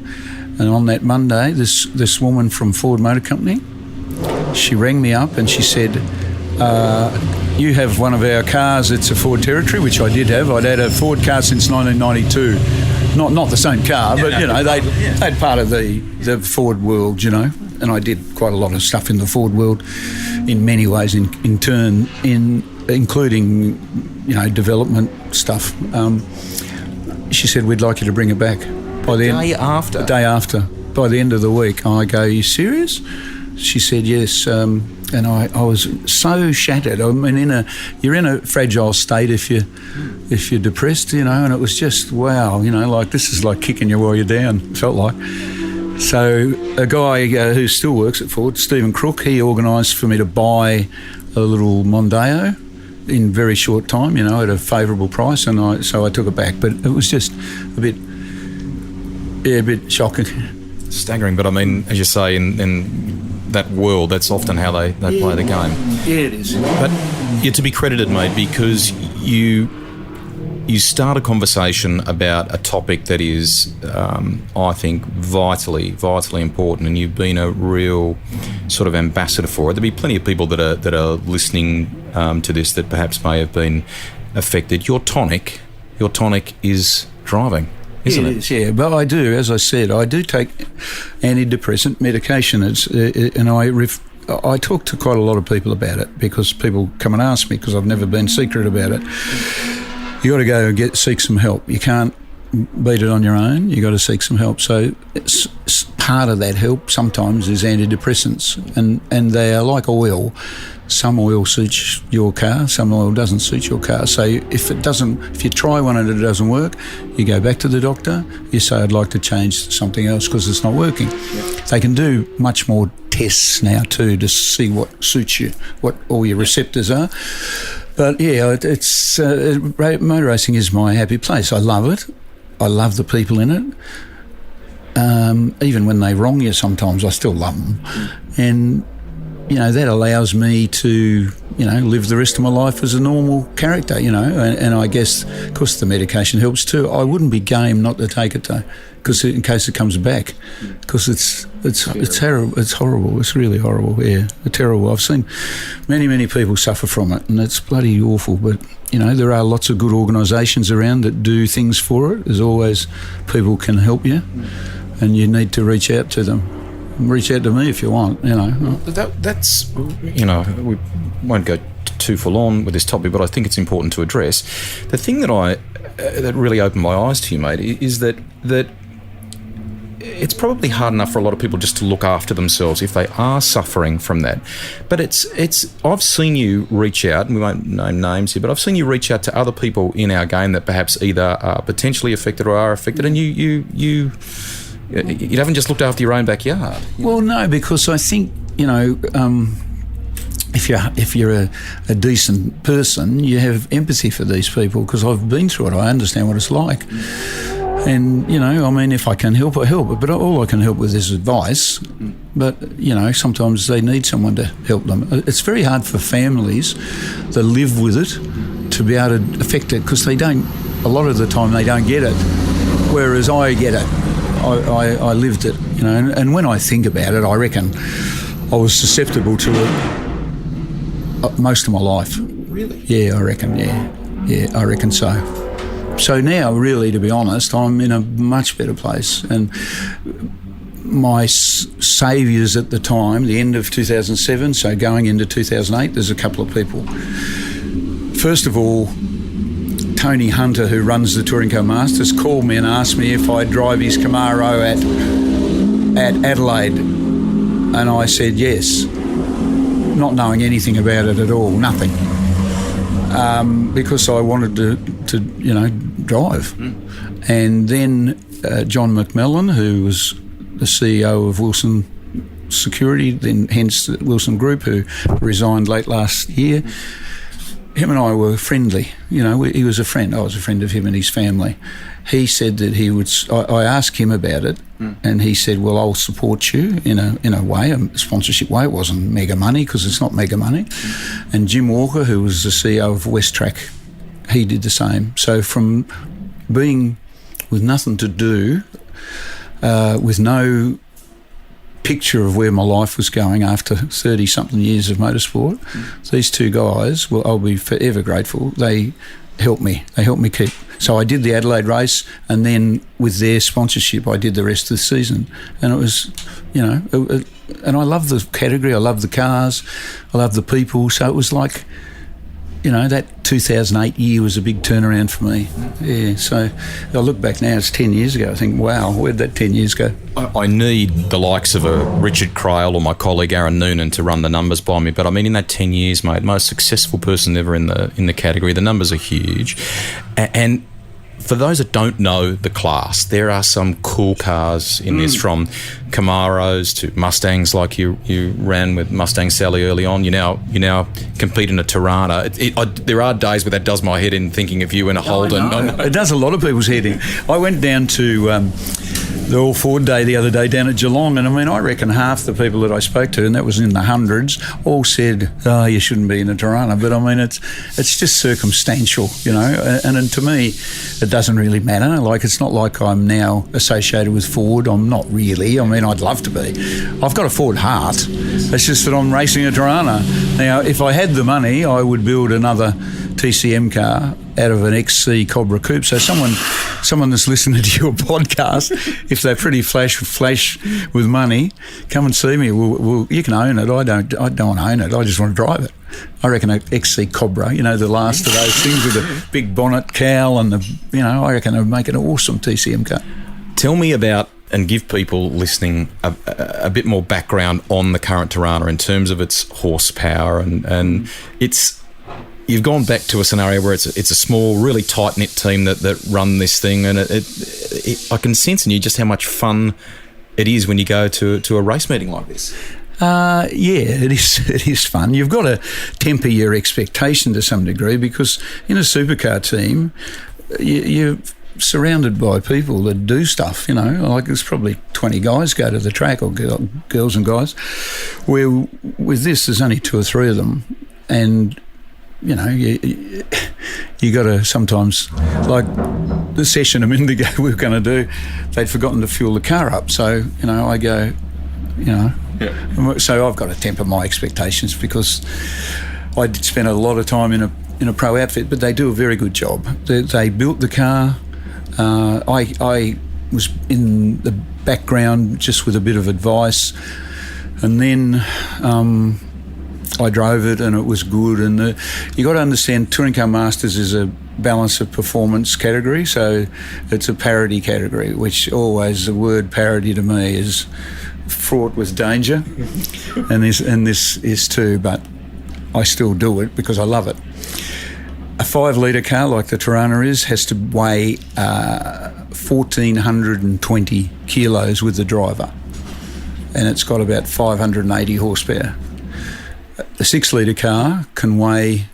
and on that Monday, this woman from Ford Motor Company, she rang me up and she said, you have one of our cars, it's a Ford Territory, which I did have. I'd had a Ford car since 1992. Not the same car, but, they'd part of the Ford world, and I did quite a lot of stuff in the Ford world in many ways, in turn, including, development stuff. She said, we'd like you to bring it back. The day after? The day after. By the end of the week. I go, are you serious? She said, yes. And I was so shattered. I mean, you're in a fragile state if you're depressed, and it was just, wow, like this is like kicking you while you're down, it felt like. So a guy who still works at Ford, Stephen Crook, he organised for me to buy a little Mondeo in very short time, at a favourable price, and so I took it back. But it was just a bit shocking. Staggering, but I mean, as you say, in that world, that's often how they play the game. Yeah, it is. But you're to be credited, mate, because you start a conversation about a topic that is, I think, vitally important, and you've been a real sort of ambassador for it. There'll be plenty of people that are listening to this that perhaps may have been affected. Your tonic is driving, isn't it? It is, yeah. But I do, as I said, I do take antidepressant medication. I talk to quite a lot of people about it because people come and ask me because I've never been secret about it. You got to go and seek some help. You can't beat it on your own. You got to seek some help. So part of that help sometimes is antidepressants, and they are like oil. Some oil suits your car, some oil doesn't suit your car. So if you try one and it doesn't work, you go back to the doctor. You say, I'd like to change to something else because it's not working. Yep. They can do much more tests now too to see what suits you, what all your receptors are. But yeah, it's motor racing is my happy place. I love it. I love the people in it. Even when they wrong you sometimes, I still love them. And, that allows me to, live the rest of my life as a normal character, and I guess, of course, the medication helps too. I wouldn't be game not to take it though, because in case it comes back, because it's terrible. It's horrible. It's really horrible. Yeah, terrible. I've seen many people suffer from it, and it's bloody awful. But there are lots of good organisations around that do things for it. There's always people can help you, and you need to reach out to them. Reach out to me if you want. That's we won't go too full on with this topic, but I think it's important to address. The thing that really opened my eyes to you, mate, is that it's probably hard enough for a lot of people just to look after themselves if they are suffering from that. But I've seen you reach out, and we won't name names here, but I've seen you reach out to other people in our game that perhaps either are potentially affected or are affected, and you haven't just looked after your own backyard. Well, no, because I think, if you're a decent person, you have empathy for these people, because I've been through it. I understand what it's like. And, if I can help, I help. But all I can help with is advice. But, sometimes they need someone to help them. It's very hard for families that live with it to be able to affect it, because a lot of the time they don't get it, whereas I get it. I lived it, and when I think about it, I reckon I was susceptible to it most of my life. Really? Yeah, I reckon, yeah, I reckon so. So now, really, to be honest, I'm in a much better place, and my saviours at the time, the end of 2007, so going into 2008, there's a couple of people. First of all, Tony Hunter, who runs the Touring Car Masters, called me and asked me if I'd drive his Camaro at Adelaide, and I said yes, not knowing anything about it at all, nothing, because I wanted to drive. And then John McMillan, who was the CEO of Wilson Security, then hence the Wilson Group, who resigned late last year, him and I were friendly. He was a friend. I was a friend of him and his family. He said that he would. I asked him about it, and he said, "Well, I'll support you in a way, a sponsorship way. It wasn't mega money, because it's not mega money." And Jim Walker, who was the CEO of Westtrack, he did the same. So from being with nothing to do, with no picture of where my life was going after 30-something years of motorsport, these two guys, well, I'll be forever grateful. They helped me. They helped me keep. So I did the Adelaide race, and then with their sponsorship, I did the rest of the season. And it was, and I love the category. I love the cars. I love the people. So it was like, that 2008 year was a big turnaround for me. Yeah, so I look back now, it's 10 years ago. I think, wow, where'd that 10 years go? I need the likes of a Richard Crail or my colleague Aaron Noonan to run the numbers by me. But I mean, in that 10 years, mate, most successful person ever in the category. The numbers are huge. And for those that don't know the class, there are some cool cars in this, from Camaros to Mustangs, like you ran with Mustang Sally early on. You now compete in a Tirana. There are days where that does my head in, thinking of you in a Holden. It does a lot of people's head in. I went down to the All Ford Day the other day down at Geelong, and I reckon half the people that I spoke to, and that was in the hundreds, all said, "Oh, you shouldn't be in a Tirana." But it's just circumstantial, and to me, it doesn't really matter. Like, it's not like I'm now associated with Ford. I'm not really. I'd love to be. I've got a Ford heart. It's just that I'm racing a Tirana. Now, if I had the money, I would build another TCM car out of an XC Cobra Coupe. So someone that's listening to your podcast, if they're pretty flash with money, come and see me. You can own it. I don't own it. I just want to drive it. I reckon an XC Cobra, the last of those things with the big bonnet cowl and I reckon I'd make an awesome TCM car. Tell me about, and give people listening a bit more background on the current Tirana in terms of its horsepower and you've gone back to a scenario where it's a small, really tight-knit team that run this thing, and I can sense in you just how much fun it is when you go to a race meeting like this. Yeah, it is fun. You've got to temper your expectation to some degree, because in a supercar team, you're surrounded by people that do stuff, like there's probably 20 guys go to the track, or girls and guys, where with this there's only 2 or 3 of them. and you know, you got to sometimes, like the session a minute ago we were going to do, they'd forgotten to fuel the car up. So, you know, I go, you know, so I've got to temper my expectations because I did spend a lot of time in a pro outfit, but they do a very good job. They built the car. I was in the background just with a bit of advice, and then I drove it and it was good. And you got to understand, Touring Car Masters is a balance of performance category, so it's a parity category, which always, the word parity to me is fraught with danger, and this is too, but I still do it because I love it. A 5-litre car like the Tirana has to weigh 1,420 kilos with the driver, and it's got about 580 horsepower. A 6-litre car can weigh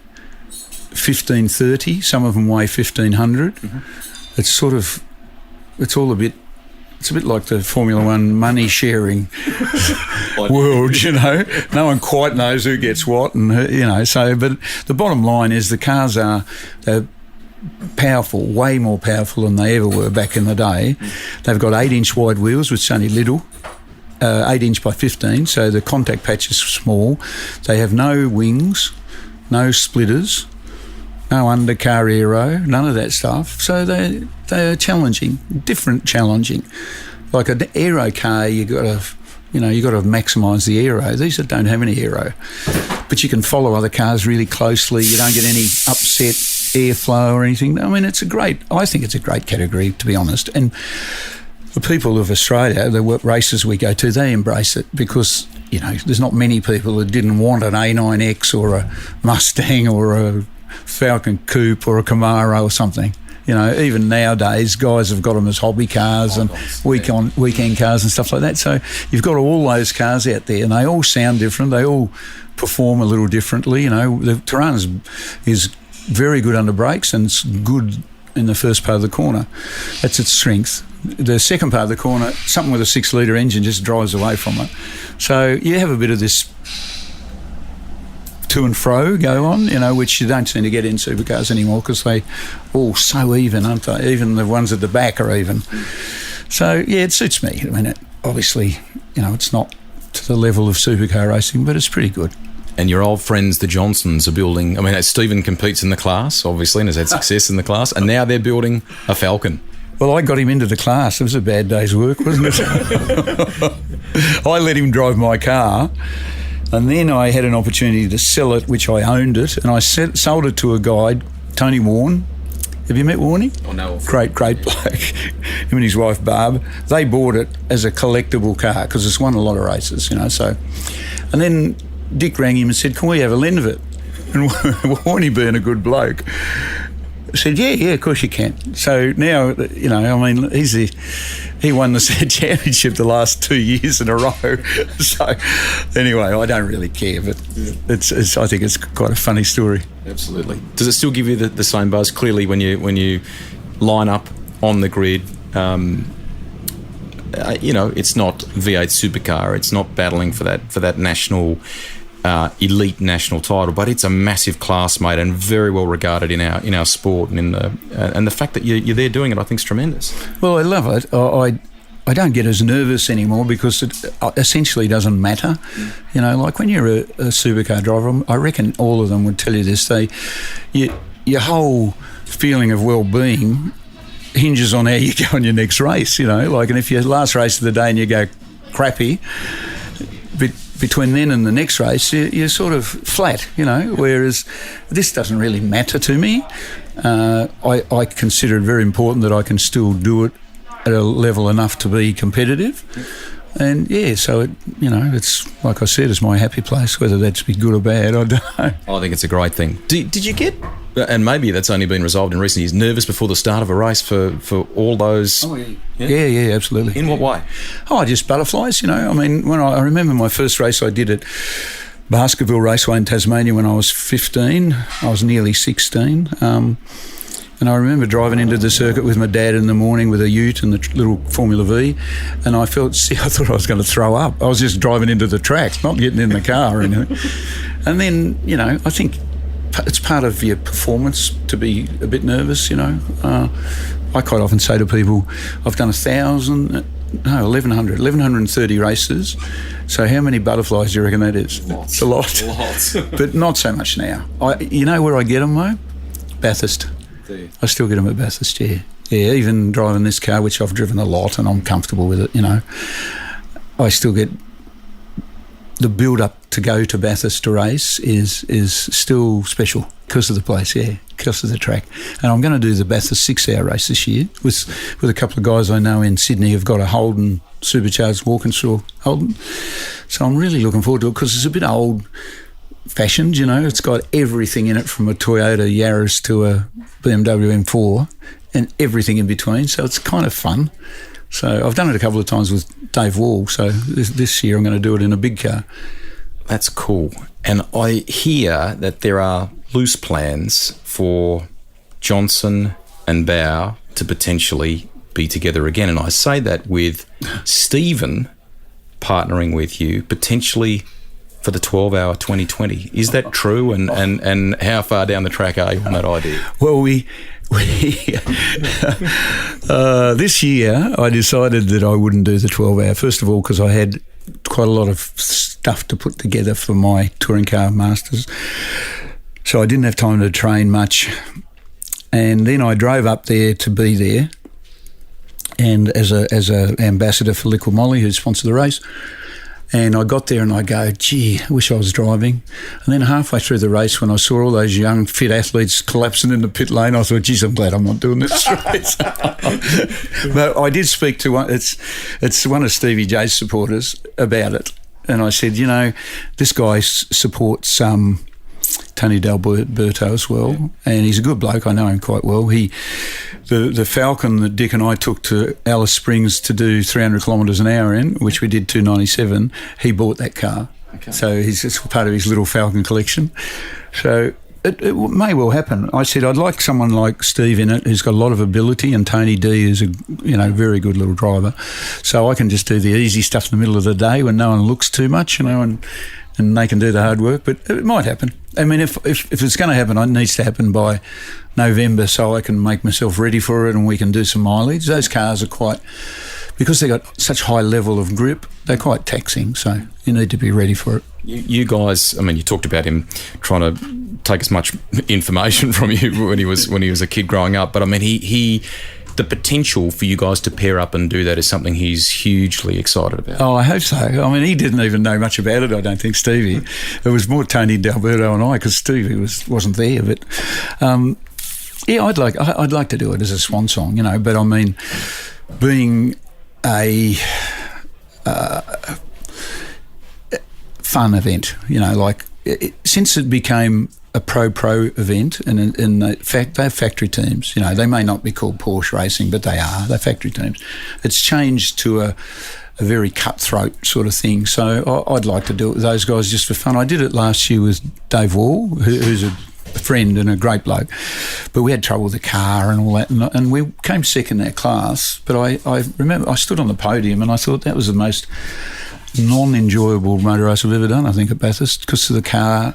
1,530. Some of them weigh 1,500. Mm-hmm. It's a bit like the Formula One money sharing world, you know. No one quite knows who gets what, and you know. So, but the bottom line is the cars they're powerful, way more powerful than they ever were back in the day. They've got 8-inch wide wheels, which is only little. 8-inch by 15, so the contact patch is small. They have no wings, no splitters, no undercar aero, none of that stuff. So they're challenging, challenging. Like an aero car, you got to maximise the aero. These don't have any aero, but you can follow other cars really closely. You don't get any upset airflow or anything. I mean, I think it's a great category, to be honest. And the people of Australia, the races we go to, they embrace it because, you know, there's not many people that didn't want an A9X or a Mustang or a Falcon Coupe or a Camaro or something. You know, even nowadays, guys have got them as hobby cars and weekend cars and stuff like that. So you've got all those cars out there, and they all sound different. They all perform a little differently. You know, the Tirana is very good under brakes and it's good in the first part of the corner. That's its strength. The second part of the corner, something with a 6-litre engine just drives away from it. So you have a bit of this to and fro go on, you know, which you don't seem to get in supercars anymore because they all so even, aren't they? Even the ones at the back are even. So, yeah, it suits me. I mean, obviously, you know, it's not to the level of supercar racing, but it's pretty good. And your old friends, the Johnsons, are building... I mean, Stephen competes in the class, obviously, and has had success in the class, and now they're building a Falcon. Well, I got him into the class. It was a bad day's work, wasn't it? I let him drive my car, and then I had an opportunity to sell it, which I owned it, and I sold it to a guy, Tony Warne. Have you met Warney? Oh, no. Great bloke. Him and his wife, Barb. They bought it as a collectible car because it's won a lot of races, you know. So, and then Dick rang him and said, "Can we have a lend of it?" And Warney, being a good bloke, said, yeah, of course you can. So now, you know, I mean, he won the championship the last 2 years in a row. So anyway, I don't really care, but it's I think it's quite a funny story. Absolutely. Does it still give you the same buzz? Clearly, when you line up on the grid, you know, it's not V8 supercar. It's not battling for that national. Elite national title, but it's a massive class, mate, and very well regarded in our sport, and the fact that you're there doing it, I think, is tremendous. Well, I love it. I don't get as nervous anymore because it essentially doesn't matter. You know, like when you're a supercar driver, I reckon all of them would tell you this. Your whole feeling of well-being hinges on how you go on your next race. You know, like, and if your last race of the day and you go crappy, between then and the next race, you're sort of flat, you know, whereas this doesn't really matter to me. I consider it very important that I can still do it at a level enough to be competitive. And, yeah, so, it's, like I said, it's my happy place. Whether that's be good or bad, I don't know. I think it's a great thing. Did you get, and maybe that's only been resolved in recent years, nervous before the start of a race for all those? Oh, yeah. Yeah, absolutely. In what way? Oh, just butterflies, you know. I mean, when I remember my first race I did at Baskerville Raceway in Tasmania when I was 15. I was nearly 16. And I remember driving into the circuit with my dad in the morning with a ute and the little Formula V, and I thought I was going to throw up. I was just driving into the track, not getting in the car or anything. And then, I think it's part of your performance to be a bit nervous, I quite often say to people, I've done 1,130 races. So how many butterflies do you reckon that is? Lots. It's a lot. Lots. But not so much now. You know where I get them, though? Bathurst. I still get them at Bathurst, yeah. Yeah, even driving this car, which I've driven a lot and I'm comfortable with it, I still get the build-up to go to Bathurst to race is still special because of the place, because of the track. And I'm going to do the Bathurst 6-hour race this year with a couple of guys I know in Sydney who've got a Holden supercharged Walkinshaw Holden. So I'm really looking forward to it because it's a bit old-fashioned, It's got everything in it from a Toyota Yaris to a BMW M4 and everything in between. So it's kind of fun. So I've done it a couple of times with Dave Wall, so this year I'm going to do it in a big car. That's cool. And I hear that there are loose plans for Johnson and Bowe to potentially be together again. And I say that with Stephen partnering with you, potentially for the 12-hour 2020. Is that true? And how far down the track are you on that idea? Well, this year I decided that I wouldn't do the 12-hour. First of all, because I had quite a lot of stuff to put together for my touring car masters, so I didn't have time to train much. And then I drove up there to be there, and as a ambassador for Liquid Molly, who sponsored the race. And I got there and I go, gee, I wish I was driving. And then halfway through the race, when I saw all those young, fit athletes collapsing in the pit lane, I thought, geez, I'm glad I'm not doing this race. But I did speak to one, it's one of Stevie J's supporters about it. And I said, this guy supports Tony D'Alberto as well, and he's a good bloke. I know him quite well. The Falcon that Dick and I took to Alice Springs to do 300 kilometres an hour in, which we did 297, he bought that car. Okay. So it's part of his little Falcon collection. So it may well happen. I said I'd like someone like Steve in it who's got a lot of ability, and Tony D is a very good little driver. So I can just do the easy stuff in the middle of the day when no one looks too much, and they can do the hard work. But it might happen. I mean, if it's going to happen, it needs to happen by November so I can make myself ready for it and we can do some mileage. Those cars are because they've got such high level of grip, they're quite taxing, so you need to be ready for it. You guys, I mean, you talked about him trying to take as much information from you when he was a kid growing up, but I mean, he the potential for you guys to pair up and do that is something he's hugely excited about. Oh, I hope so. I mean, he didn't even know much about it, I don't think, Stevie. It was more Tony D'Alberto and I, because Stevie wasn't there. But yeah, I'd like to do it as a swan song, But I mean, being a fun event, since it became a pro event, and they're factory teams. They may not be called Porsche racing, but they're factory teams. It's changed to a very cutthroat sort of thing. So I'd like to do it with those guys just for fun. I did it last year with Dave Wall, who's a friend and a great bloke, but we had trouble with the car and all that, and we came second in that class. But I remember I stood on the podium and I thought that was the most non-enjoyable motor race I've ever done, I think, at Bathurst, because the car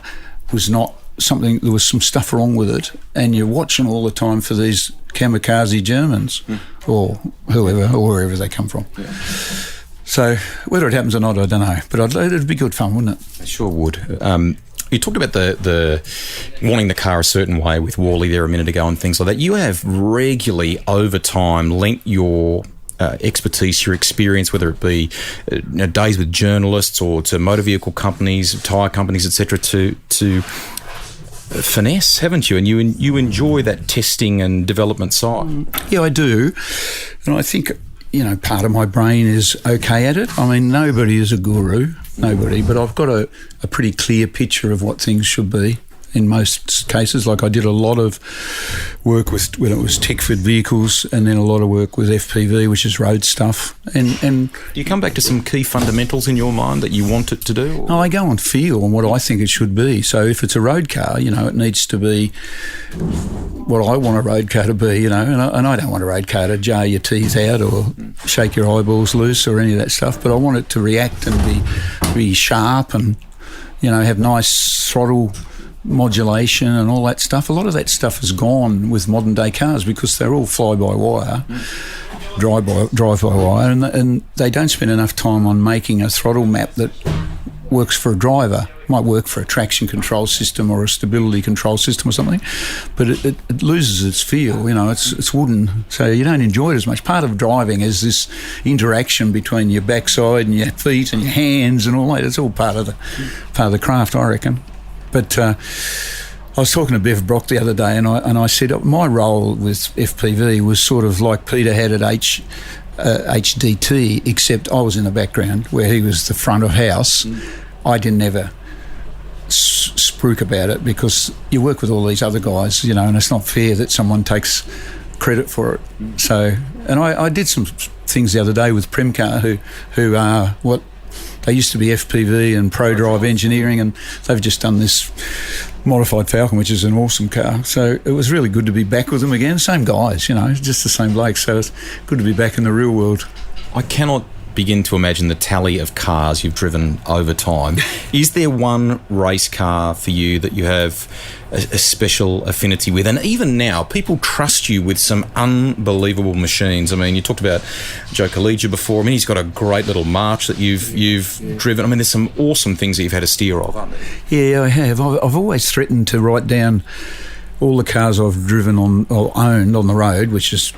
was not something, there was some stuff wrong with it, and you're watching all the time for these kamikaze Germans or whoever or wherever they come from. Yeah. So whether it happens or not, I don't know, but it'd be good fun, wouldn't it? It sure would. You talked about the wanting the car a certain way with Wally there a minute ago and things like that. You have regularly over time lent your expertise, your experience, whether it be days with journalists or to motor vehicle companies, tyre companies, etc., to finesse, haven't you? And you enjoy that testing and development side. Yeah, I do. And I think, part of my brain is okay at it. I mean, nobody is a guru, nobody, but I've got a pretty clear picture of what things should be in most cases. Like I did a lot of work with when it was Tickford vehicles, and then a lot of work with FPV, which is road stuff. And do you come back to some key fundamentals in your mind that you want it to do? Or? No, I go on feel and what I think it should be. So if it's a road car, it needs to be what I want a road car to be, and I don't want a road car to jar your teeth out or shake your eyeballs loose or any of that stuff, but I want it to react and be sharp and have nice throttle modulation and all that stuff. A lot of that stuff is gone with modern day cars because they're all fly-by-wire, drive-by-wire, and they don't spend enough time on making a throttle map that works for a driver. Might work for a traction control system or a stability control system or something, but it loses its feel. It's wooden, so you don't enjoy it as much. Part of driving is this interaction between your backside and your feet and your hands and all that. It's all part of the craft, I reckon. But I was talking to Bev Brock the other day, and I said my role with FPV was sort of like Peter had at HDT, except I was in the background where he was the front of house. I didn't ever spruik about it because you work with all these other guys, and it's not fair that someone takes credit for it. So, and I did some things the other day with Primcar, who are what they used to be FPV and Pro Drive Engineering, and they've just done this modified Falcon, which is an awesome car. So it was really good to be back with them again. Same guys, just the same blokes. So it's good to be back in the real world. I cannot begin to imagine the tally of cars you've driven over time. Is there one race car for you that you have a special affinity with? And even now, people trust you with some unbelievable machines. I mean, you talked about Joe Collegia before. I mean, he's got a great little March that you've driven. I mean, there's some awesome things that you've had a steer of, aren't there? Yeah, I have. I've always threatened to write down all the cars I've driven on or owned on the road, which is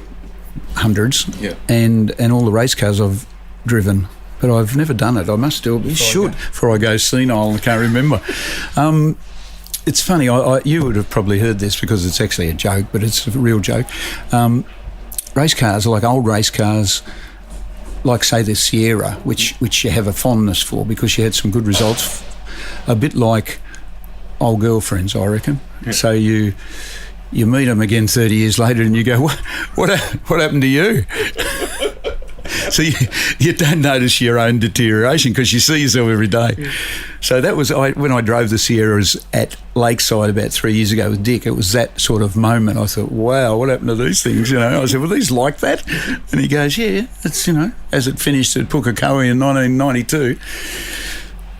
hundreds, and all the race cars I've driven, but I've never done it. I must do it before I go senile and can't remember. It's funny, you would have probably heard this because it's actually a joke, but it's a real joke. Race cars, like old race cars, like say the Sierra, which you have a fondness for because you had some good results, a bit like old girlfriends, I reckon. Yeah. So you meet them again 30 years later and you go, what happened to you? So you don't notice your own deterioration because you see yourself every day. Yeah. So that was when I drove the Sierras at Lakeside about 3 years ago with Dick. It was that sort of moment. I thought, wow, what happened to these things? I said, were these like that? And he goes, yeah, it's, as it finished at Pukekohe in 1992.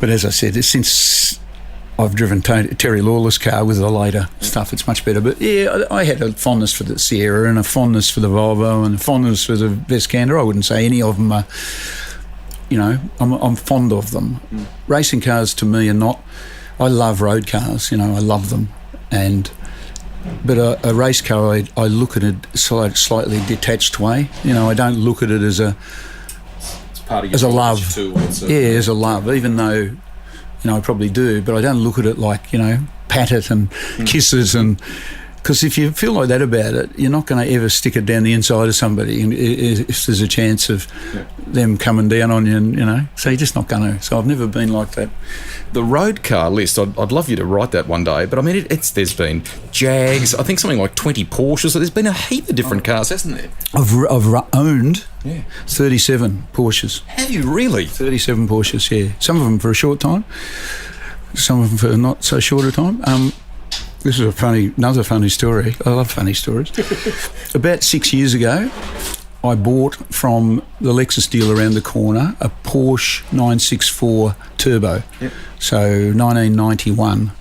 But as I said, since I've driven Terry Lawless' car with the later stuff, it's much better. But yeah, I had a fondness for the Sierra and a fondness for the Volvo and a fondness for the Vescander. I wouldn't say any of them are, I'm fond of them. Racing cars to me are not, I love road cars, I love them. But a race car, I look at it slightly detached way. I don't look at it as a love. As a love, even though, I probably do, but I don't look at it like, pat it and kisses, and because if you feel like that about it, you're not going to ever stick it down the inside of somebody if there's a chance of them coming down on you, and, so you're just not going to. So I've never been like that. The road car list, I'd love you to write that one day, but I mean, there's been Jags, I think something like 20 Porsches, so there's been a heap of different cars, hasn't there? I've owned 37 Porsches. Have you really? 37 Porsches, yeah. Some of them for a short time, some of them for not so short a time. This is another funny story. I love funny stories. About 6 years ago, I bought from the Lexus deal around the corner a Porsche 964 Turbo. Yep. So 1991.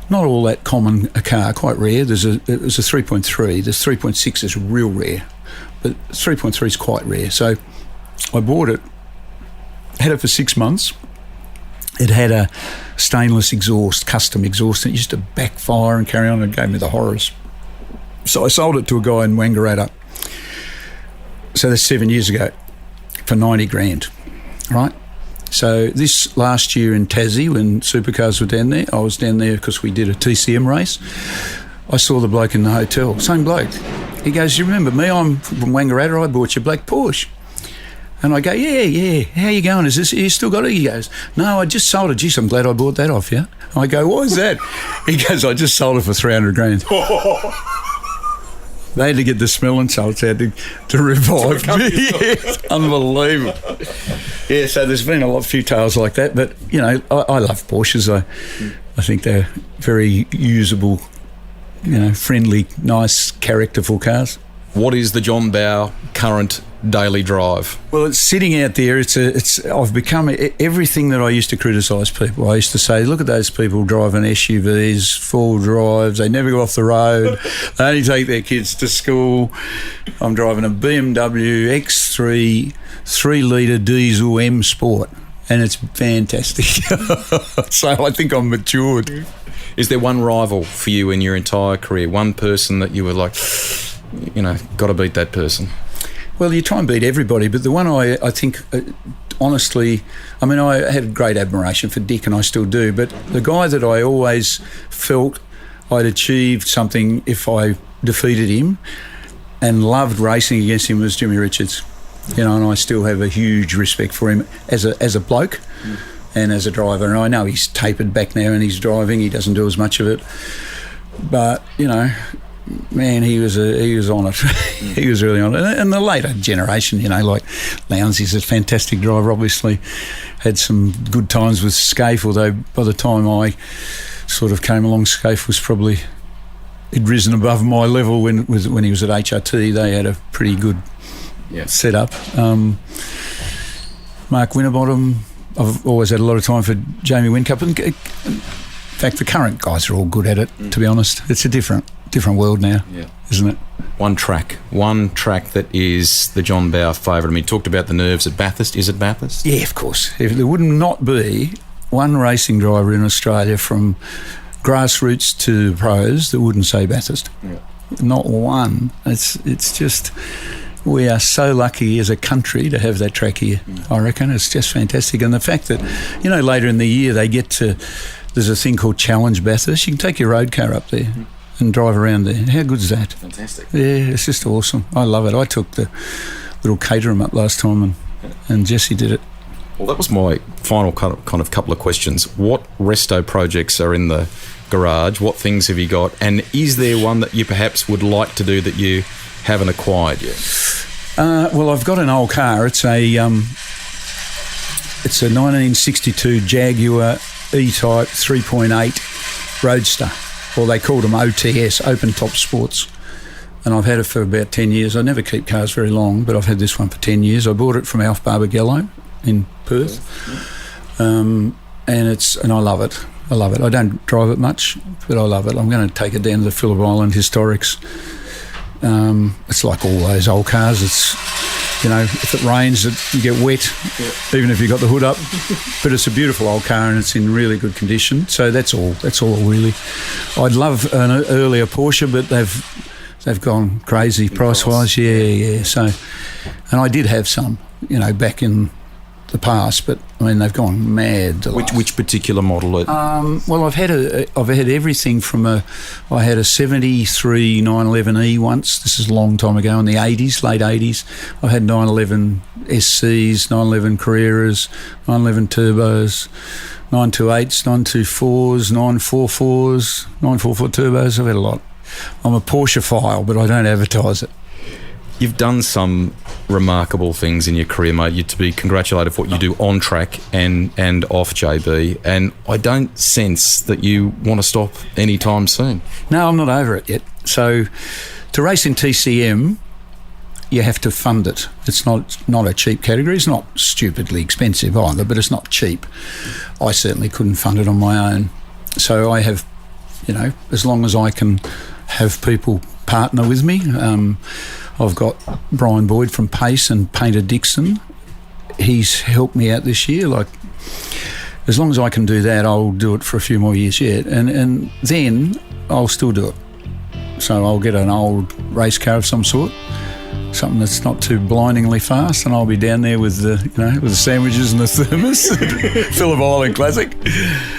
Not all that common a car, quite rare. It was a 3.3. There's 3.6 is real rare, but 3.3 is quite rare. So I bought it, had it for 6 months. It had a stainless exhaust, custom exhaust, and it used to backfire and carry on, and gave me the horrors. So I sold it to a guy in Wangaratta. So that's 7 years ago for 90 grand, right? So this last year in Tassie, when Supercars were down there, I was down there because we did a TCM race. I saw the bloke in the hotel, same bloke. He goes, you remember me? I'm from Wangaratta, I bought you a black Porsche. And I go, yeah, how you going? You still got it? He goes, no, I just sold it. Geez, I'm glad I bought that off you. I go, why is that? He goes, I just sold it for 300 grand. They had to get the smelling salts out to revive me. Yes, unbelievable. Yeah, so there's been a few tales like that, but, I love Porsches. I think they're very usable, friendly, nice, characterful cars. What is the John Bowe current daily drive? Well, it's sitting out there. I've become everything that I used to criticise people. I used to say, look at those people driving SUVs, four-wheel drives. They never go off the road. They only take their kids to school. I'm driving a BMW X3 3-litre diesel M Sport, and it's fantastic. So I think I'm matured. Is there one rival for you in your entire career? One person that you were like, got to beat that person? Well, you try and beat everybody, but the one I think, honestly, I mean, I had great admiration for Dick, and I still do, but the guy that I always felt I'd achieved something if I defeated him and loved racing against him was Jimmy Richards. And I still have a huge respect for him as a bloke and as a driver. And I know he's tapered back now and he's driving, he doesn't do as much of it. But, man, he was on it. He was really on it. And the later generation, like Lowndes, a fantastic driver, obviously had some good times with Scaife, although by the time I sort of came along, Scaife was probably, he'd risen above my level when he was at HRT. They had a pretty good setup. Mark Winterbottom, I've always had a lot of time for Jamie Whincup. In fact, the current guys are all good at it, to be honest. It's a different world now, isn't it? One track that is the John Bowe favourite. I mean, you talked about the nerves at Bathurst. Is it Bathurst? Yeah, of course. If there would not be one racing driver in Australia from grassroots to pros that wouldn't say Bathurst. Yeah. Not one. It's just, we are so lucky as a country to have that track here, I reckon. It's just fantastic. And the fact that, later in the year they get to, there's a thing called Challenge Bathurst. You can take your road car up there and drive around there. How good is that? Fantastic. Yeah, it's just awesome. I love it. I took the little Caterham up last time and Jesse did it. Well, that was my final kind of couple of questions. What resto projects are in the garage? What things have you got? And is there one that you perhaps would like to do that you haven't acquired yet? Well, I've got an old car. It's a 1962 Jaguar E-Type 3.8 Roadster. Well, they called them OTS, Open Top Sports. And I've had it for about 10 years. I never keep cars very long, but I've had this one for 10 years. I bought it from Alf Barbagallo in Perth. And I love it. I love it. I don't drive it much, but I love it. I'm going to take it down to the Phillip Island Historics. It's like all those old cars. It's, if it rains, you get wet, even if you've got the hood up. But it's a beautiful old car and it's in really good condition. So that's all really. I'd love an earlier Porsche, but they've gone crazy price-wise. Yeah. So, and I did have some, back in the past, but I mean they've gone mad. Which particular model? Well, I've had everything from I had a 73 911E once. This is a long time ago in the 80s, late 80s. I had 911 SCs, 911 Carreras, 911 Turbos, 928s, 924s, 944s, 944 Turbos. I've had a lot. I'm a Porsche file, but I don't advertise it. You've done some remarkable things in your career, mate. You're to be congratulated for what you do on track and off, JB. And I don't sense that you want to stop anytime soon. No, I'm not over it yet. So to race in TCM, you have to fund it. It's not a cheap category. It's not stupidly expensive either, but it's not cheap. I certainly couldn't fund it on my own. So I have, as long as I can have people partner with me. I've got Brian Boyd from Pace and Painter Dixon. He's helped me out this year. Like, as long as I can do that, I'll do it for a few more years yet. And then I'll still do it. So I'll get an old race car of some sort, something that's not too blindingly fast, and I'll be down there with the sandwiches and the thermos, Phillip Island Classic,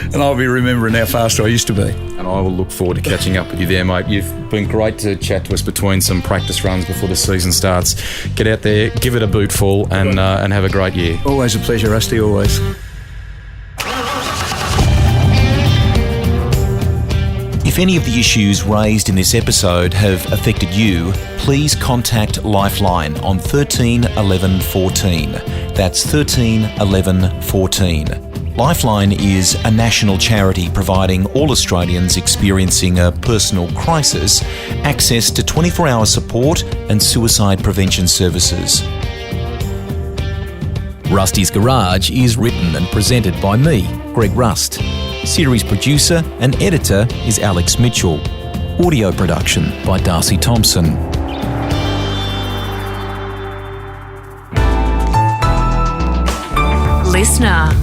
and I'll be remembering how fast I used to be. And I will look forward to catching up with you there, mate. You've been great to chat to us between some practice runs before the season starts. Get out there, give it a bootful, and have a great year. Always a pleasure, Rusty, always. If any of the issues raised in this episode have affected you, please contact Lifeline on 13 11 14. That's 13 11 14. Lifeline is a national charity providing all Australians experiencing a personal crisis access to 24-hour support and suicide prevention services. Rusty's Garage is written and presented by me, Greg Rust. Series producer and editor is Alex Mitchell. Audio production by Darcy Thompson. Listener.